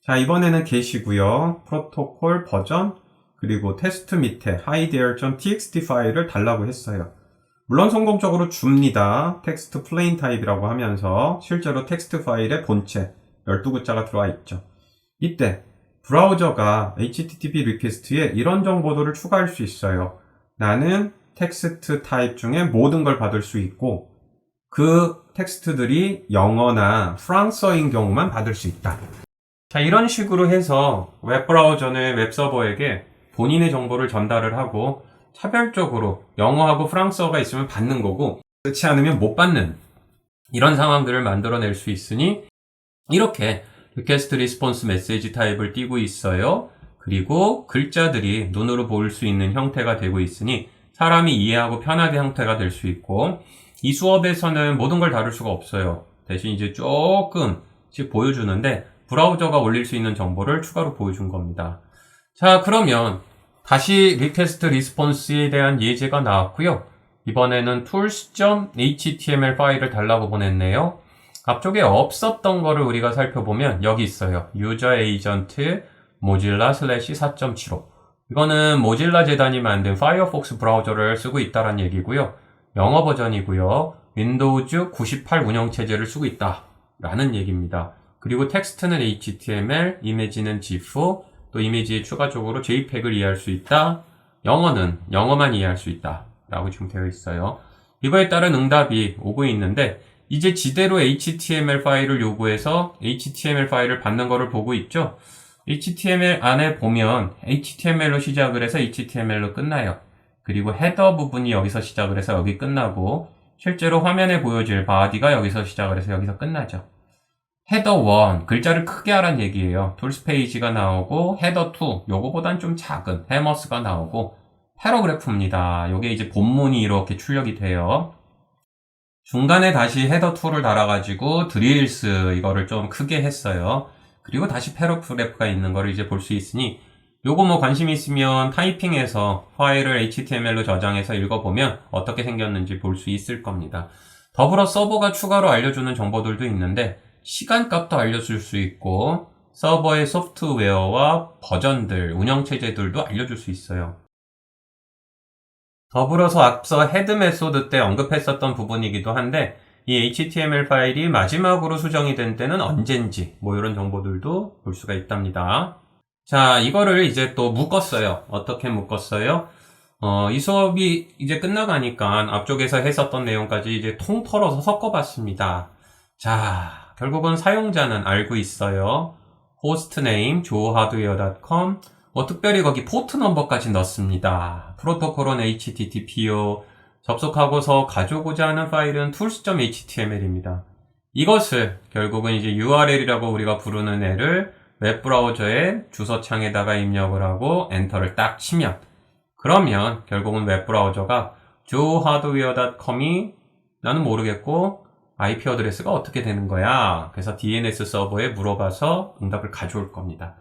[SPEAKER 1] 자, 이번에는 get이고요. 프로토콜 버전 그리고 테스트 밑에 hider.txt 파일을 달라고 했어요. 물론 성공적으로 줍니다. 텍스트 플레인 타입이라고 하면서 실제로 텍스트 파일의 본체 12글자가 들어와 있죠. 이때 브라우저가 HTTP 리퀘스트에 이런 정보들을 추가할 수 있어요. 나는 텍스트 타입 중에 모든 걸 받을 수 있고 그 텍스트들이 영어나 프랑스어인 경우만 받을 수 있다. 자, 이런 식으로 해서 웹브라우저는 웹서버에게 본인의 정보를 전달을 하고 차별적으로 영어하고 프랑스어가 있으면 받는 거고 그렇지 않으면 못 받는 이런 상황들을 만들어낼 수 있으니 이렇게 리퀘스트 리스폰스 메시지 타입을 띄고 있어요. 그리고 글자들이 눈으로 볼 수 있는 형태가 되고 있으니 사람이 이해하고 편하게 형태가 될 수 있고 이 수업에서는 모든 걸 다룰 수가 없어요. 대신 이제 조금씩 보여주는데 브라우저가 올릴 수 있는 정보를 추가로 보여준 겁니다. 자, 그러면 다시 리퀘스트 리스폰스에 대한 예제가 나왔고요. 이번에는 tools.html 파일을 달라고 보냈네요. 앞쪽에 없었던 거를 우리가 살펴보면 여기 있어요. 유저 에이전트 모질라 슬래시 4.75 이거는 모질라 재단이 만든 파이어폭스 브라우저를 쓰고 있다는 얘기고요. 영어 버전이고요. 윈도우즈 98 운영체제를 쓰고 있다 라는 얘기입니다. 그리고 텍스트는 HTML, 이미지는 GIF, 또 이미지에 추가적으로 JPEG을 이해할 수 있다. 영어는 영어만 이해할 수 있다 라고 지금 되어 있어요. 이거에 따른 응답이 오고 있는데 이제 지대로 HTML 파일을 요구해서 HTML 파일을 받는 거를 보고 있죠. HTML 안에 보면 HTML로 시작을 해서 HTML로 끝나요. 그리고 헤더 부분이 여기서 시작을 해서 여기 끝나고 실제로 화면에 보여질 바디가 여기서 시작을 해서 여기서 끝나죠. 헤더 1, 글자를 크게 하란 얘기예요. 툴스 페이지가 나오고 헤더 2, 요거보단 좀 작은 해머스가 나오고 패러그래프입니다. 요게 이제 본문이 이렇게 출력이 돼요. 중간에 다시 헤더 2를 달아가지고 드릴스 이거를 좀 크게 했어요. 그리고 다시 패러그래프가 있는 거를 이제 볼 수 있으니 요거 뭐 관심 있으면 타이핑해서 파일을 HTML로 저장해서 읽어보면 어떻게 생겼는지 볼 수 있을 겁니다. 더불어 서버가 추가로 알려주는 정보들도 있는데 시간값도 알려줄 수 있고 서버의 소프트웨어와 버전들, 운영체제들도 알려줄 수 있어요. 더불어서 앞서 헤드 메소드 때 언급했었던 부분이기도 한데 이 HTML 파일이 마지막으로 수정이 된 때는 언젠지 뭐 이런 정보들도 볼 수가 있답니다. 자, 이거를 이제 또 묶었어요. 어떻게 묶었어요? 이 수업이 이제 끝나가니까 앞쪽에서 했었던 내용까지 이제 통털어서 섞어봤습니다. 자, 결국은 사용자는 알고 있어요. 호스트네임 joeHardware.com 특별히 거기 포트 넘버까지 넣습니다. 프로토콜은 HTTP요. 접속하고서 가져오고자 하는 파일은 tools.html입니다. 이것을 결국은 이제 URL이라고 우리가 부르는 애를 웹브라우저의 주소창에다가 입력을 하고 엔터를 딱 치면 그러면 결국은 웹브라우저가 joeHardware.com이 나는 모르겠고 IP 어드레스가 어떻게 되는 거야? 그래서 DNS 서버에 물어봐서 응답을 가져올 겁니다.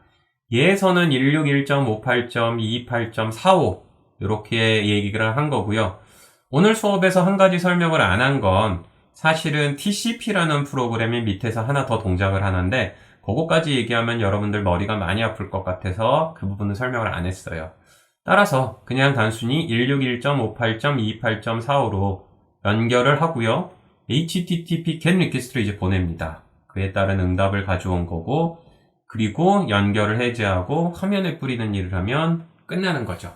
[SPEAKER 1] 얘에서는 161.58.228.45 이렇게 얘기를 한 거고요. 오늘 수업에서 한 가지 설명을 안 한 건 사실은 TCP라는 프로그램이 밑에서 하나 더 동작을 하는데 그거까지 얘기하면 여러분들 머리가 많이 아플 것 같아서 그 부분은 설명을 안 했어요. 따라서 그냥 단순히 161.58.28.45로 연결을 하고요. HTTP GET 리퀘스트를 이제 보냅니다. 그에 따른 응답을 가져온 거고 그리고 연결을 해제하고 화면에 뿌리는 일을 하면 끝나는 거죠.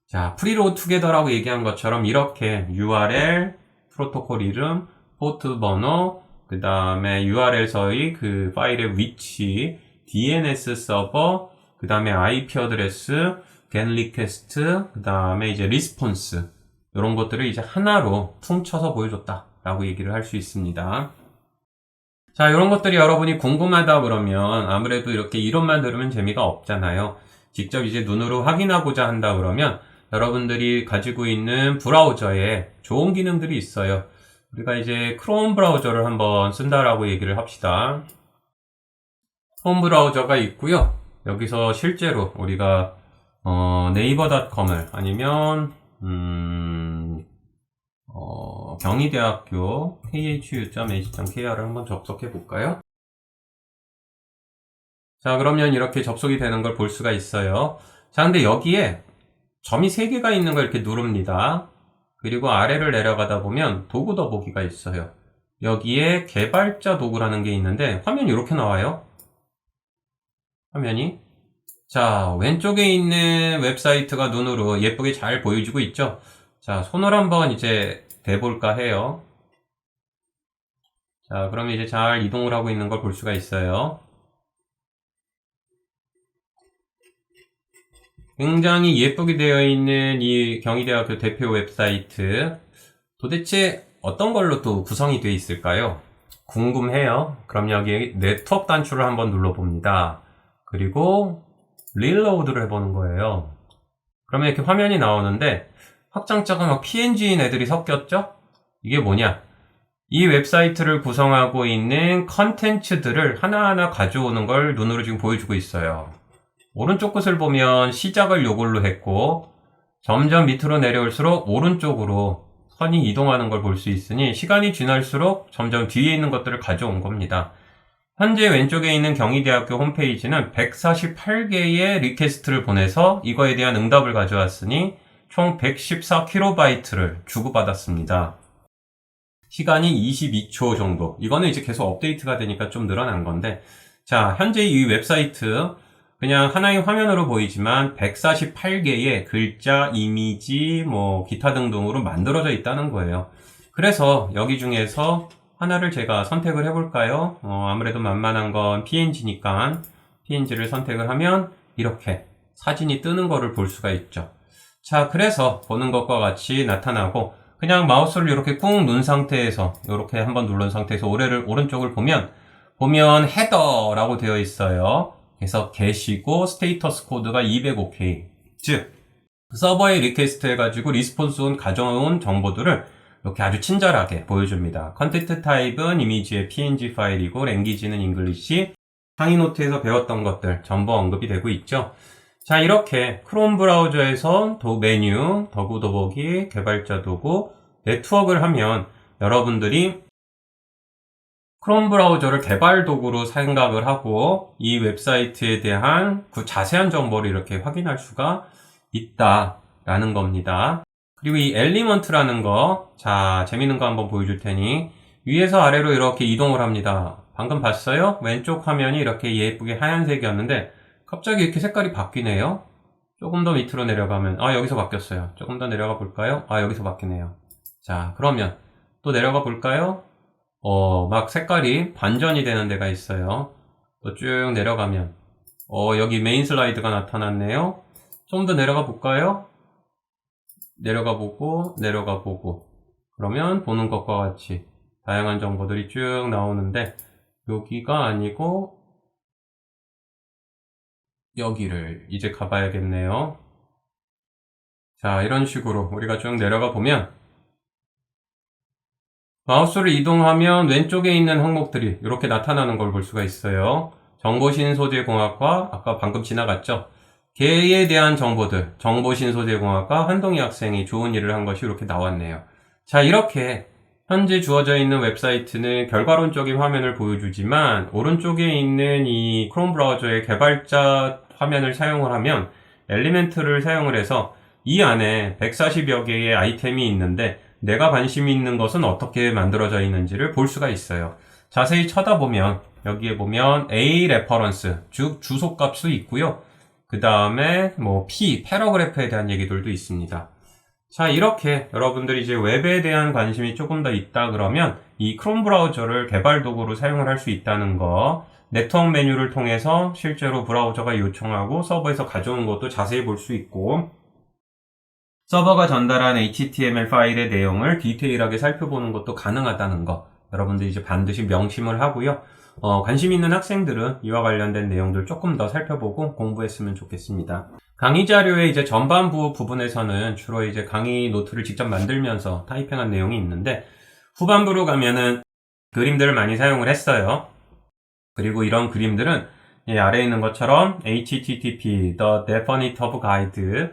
[SPEAKER 1] 자, 프리로드 투게더라고 얘기한 것처럼 이렇게 URL, 프로토콜 이름, 포트 번호, 그 다음에 URL서의 그 파일의 위치, DNS 서버, 그 다음에 IP 어드레스, GET 리퀘스트, 그 다음에 이제 리스폰스 이런 것들을 이제 하나로 퉁쳐서 보여줬다 라고 얘기를 할 수 있습니다. 자, 이런 것들이 여러분이 궁금하다 그러면 아무래도 이렇게 이론만 들으면 재미가 없잖아요. 직접 이제 눈으로 확인하고자 한다 그러면 여러분들이 가지고 있는 브라우저에 좋은 기능들이 있어요. 우리가 이제 크롬 브라우저를 한번 쓴다라고 얘기를 합시다. 크롬 브라우저가 있고요. 여기서 실제로 우리가 네이버닷컴을 아니면 경희대학교 khu.ac.kr을 한번 접속해 볼까요? 자, 그러면 이렇게 접속이 되는 걸 볼 수가 있어요. 자, 근데 여기에 점이 3개가 있는 걸 이렇게 누릅니다. 그리고 아래를 내려가다 보면 도구 더보기가 있어요. 여기에 개발자 도구라는 게 있는데 화면이 이렇게 나와요. 화면이. 자, 왼쪽에 있는 웹사이트가 눈으로 예쁘게 잘 보여지고 있죠? 자, 손을 한번 이제 대볼까 해요. 자, 그러면 이제 잘 이동을 하고 있는 걸 볼 수가 있어요. 굉장히 예쁘게 되어 있는 이 경희대학교 대표 웹사이트. 도대체 어떤 걸로 또 구성이 되어 있을까요? 궁금해요. 그럼 여기 네트워크 단추를 한번 눌러봅니다. 그리고 릴로드를 해보는 거예요. 그러면 이렇게 화면이 나오는데 확장자가 막 PNG인 애들이 섞였죠? 이게 뭐냐? 이 웹사이트를 구성하고 있는 컨텐츠들을 하나하나 가져오는 걸 눈으로 지금 보여주고 있어요. 오른쪽 끝을 보면 시작을 요걸로 했고 점점 밑으로 내려올수록 오른쪽으로 선이 이동하는 걸 볼 수 있으니 시간이 지날수록 점점 뒤에 있는 것들을 가져온 겁니다. 현재 왼쪽에 있는 경희대학교 홈페이지는 148개의 리퀘스트를 보내서 이거에 대한 응답을 가져왔으니 총 114kB를 주고받았습니다. 시간이 22초 정도. 이거는 이제 계속 업데이트가 되니까 좀 늘어난 건데, 자, 현재 이 웹사이트 그냥 하나의 화면으로 보이지만 148개의 글자, 이미지, 뭐 기타 등등으로 만들어져 있다는 거예요. 그래서 여기 중에서 하나를 제가 선택을 해볼까요? 아무래도 만만한 건 PNG니까 PNG를 선택을 하면 이렇게 사진이 뜨는 거를 볼 수가 있죠. 자, 그래서 보는 것과 같이 나타나고, 그냥 마우스를 이렇게 꾹 누른 상태에서 이렇게 한번 누른 상태에서 오른쪽을 보면 헤더라고 되어 있어요. 그래서 게시고 스테이터스 코드가 205K, 즉 서버에 리퀘스트 해가지고 리스폰스 온 가져온 정보들을 이렇게 아주 친절하게 보여줍니다. 컨텐트 타입은 이미지의 PNG 파일이고 랭귀지는 잉글리시, 상위 노트에서 배웠던 것들 전부 언급이 되고 있죠. 자, 이렇게 크롬 브라우저에서 메뉴, 도구 더보기, 개발자 도구, 네트워크를 하면 여러분들이 크롬 브라우저를 개발 도구로 생각을 하고 이 웹사이트에 대한 그 자세한 정보를 이렇게 확인할 수가 있다라는 겁니다. 그리고 이 엘리먼트라는 거, 자, 재밌는 거 한번 보여줄 테니 위에서 아래로 이렇게 이동을 합니다. 방금 봤어요? 왼쪽 화면이 이렇게 예쁘게 하얀색이었는데 갑자기 이렇게 색깔이 바뀌네요. 조금 더 밑으로 내려가면 여기서 바뀌었어요. 조금 더 내려가 볼까요? 여기서 바뀌네요. 자, 그러면 또 내려가 볼까요? 막 색깔이 반전이 되는 데가 있어요. 또 쭉 내려가면 여기 메인 슬라이드가 나타났네요. 좀 더 내려가 볼까요? 내려가 보고 그러면 보는 것과 같이 다양한 정보들이 쭉 나오는데, 여기가 아니고 여기를 이제 가봐야겠네요. 자, 이런 식으로 우리가 쭉 내려가 보면 마우스를 이동하면 왼쪽에 있는 항목들이 이렇게 나타나는 걸 볼 수가 있어요. 정보신소재공학과, 아까 방금 지나갔죠? 걔에 대한 정보들, 정보신소재공학과 한동희 학생이 좋은 일을 한 것이 이렇게 나왔네요. 자, 이렇게 현재 주어져 있는 웹사이트는 결과론적인 화면을 보여주지만 오른쪽에 있는 이 크롬 브라우저의 개발자 화면을 사용을 하면 엘리멘트를 사용을 해서 이 안에 140여 개의 아이템이 있는데 내가 관심이 있는 것은 어떻게 만들어져 있는지를 볼 수가 있어요. 자세히 쳐다보면 여기에 보면 A 레퍼런스, 즉 주소값도 있고요. 그 다음에 뭐 패러그래프에 대한 얘기들도 있습니다. 자, 이렇게 여러분들이 이제 웹에 대한 관심이 조금 더 있다 그러면 이 크롬 브라우저를 개발 도구로 사용을 할 수 있다는 거, 네트워크 메뉴를 통해서 실제로 브라우저가 요청하고 서버에서 가져온 것도 자세히 볼 수 있고, 서버가 전달한 HTML 파일의 내용을 디테일하게 살펴보는 것도 가능하다는 거, 여러분들이 이제 반드시 명심을 하고요. 관심 있는 학생들은 이와 관련된 내용들 조금 더 살펴보고 공부했으면 좋겠습니다. 강의 자료의 이제 전반부 부분에서는 주로 이제 강의 노트를 직접 만들면서 타이핑한 내용이 있는데, 후반부로 가면은 그림들을 많이 사용을 했어요. 그리고 이런 그림들은 아래에 있는 것처럼 HTTP, The Definitive Guide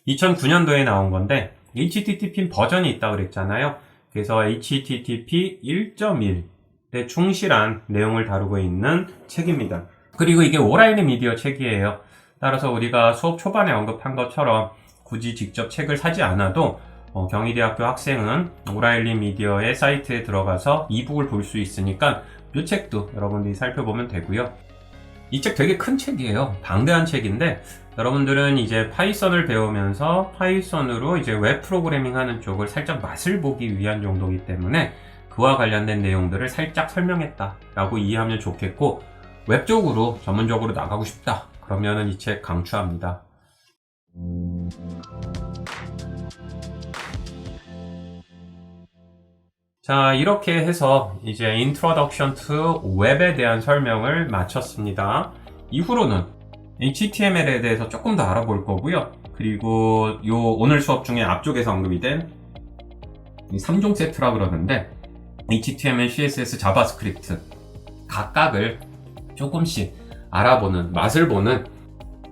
[SPEAKER 1] 2009년도에 나온 건데, HTTP 버전이 있다고 그랬잖아요. 그래서 HTTP 1.1에 충실한 내용을 다루고 있는 책입니다. 그리고 이게 오라일리 미디어 책이에요. 따라서 우리가 수업 초반에 언급한 것처럼 굳이 직접 책을 사지 않아도 경희대학교 학생은 오라일리 미디어의 사이트에 들어가서 이북을 볼 수 있으니까 이 책도 여러분들이 살펴보면 되고요. 이 책 되게 큰 책이에요. 방대한 책인데 여러분들은 이제 파이썬을 배우면서 파이썬으로 이제 웹 프로그래밍 하는 쪽을 살짝 맛을 보기 위한 정도이기 때문에 그와 관련된 내용들을 살짝 설명했다라고 이해하면 좋겠고, 웹 쪽으로 전문적으로 나가고 싶다 그러면은 이 책 강추합니다. 자, 이렇게 해서 이제 Introduction to Web에 대한 설명을 마쳤습니다. 이후로는 HTML에 대해서 조금 더 알아볼 거고요. 그리고 오늘 수업 중에 앞쪽에서 언급이 된 3종 세트라 그러는데 HTML, CSS, 자바스크립트 각각을 조금씩 알아보는, 맛을 보는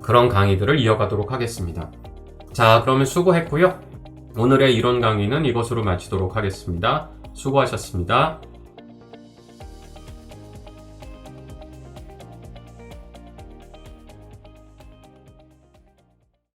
[SPEAKER 1] 그런 강의들을 이어가도록 하겠습니다. 자, 그러면 수고했고요. 오늘의 이론 강의는 이것으로 마치도록 하겠습니다. 수고하셨습니다.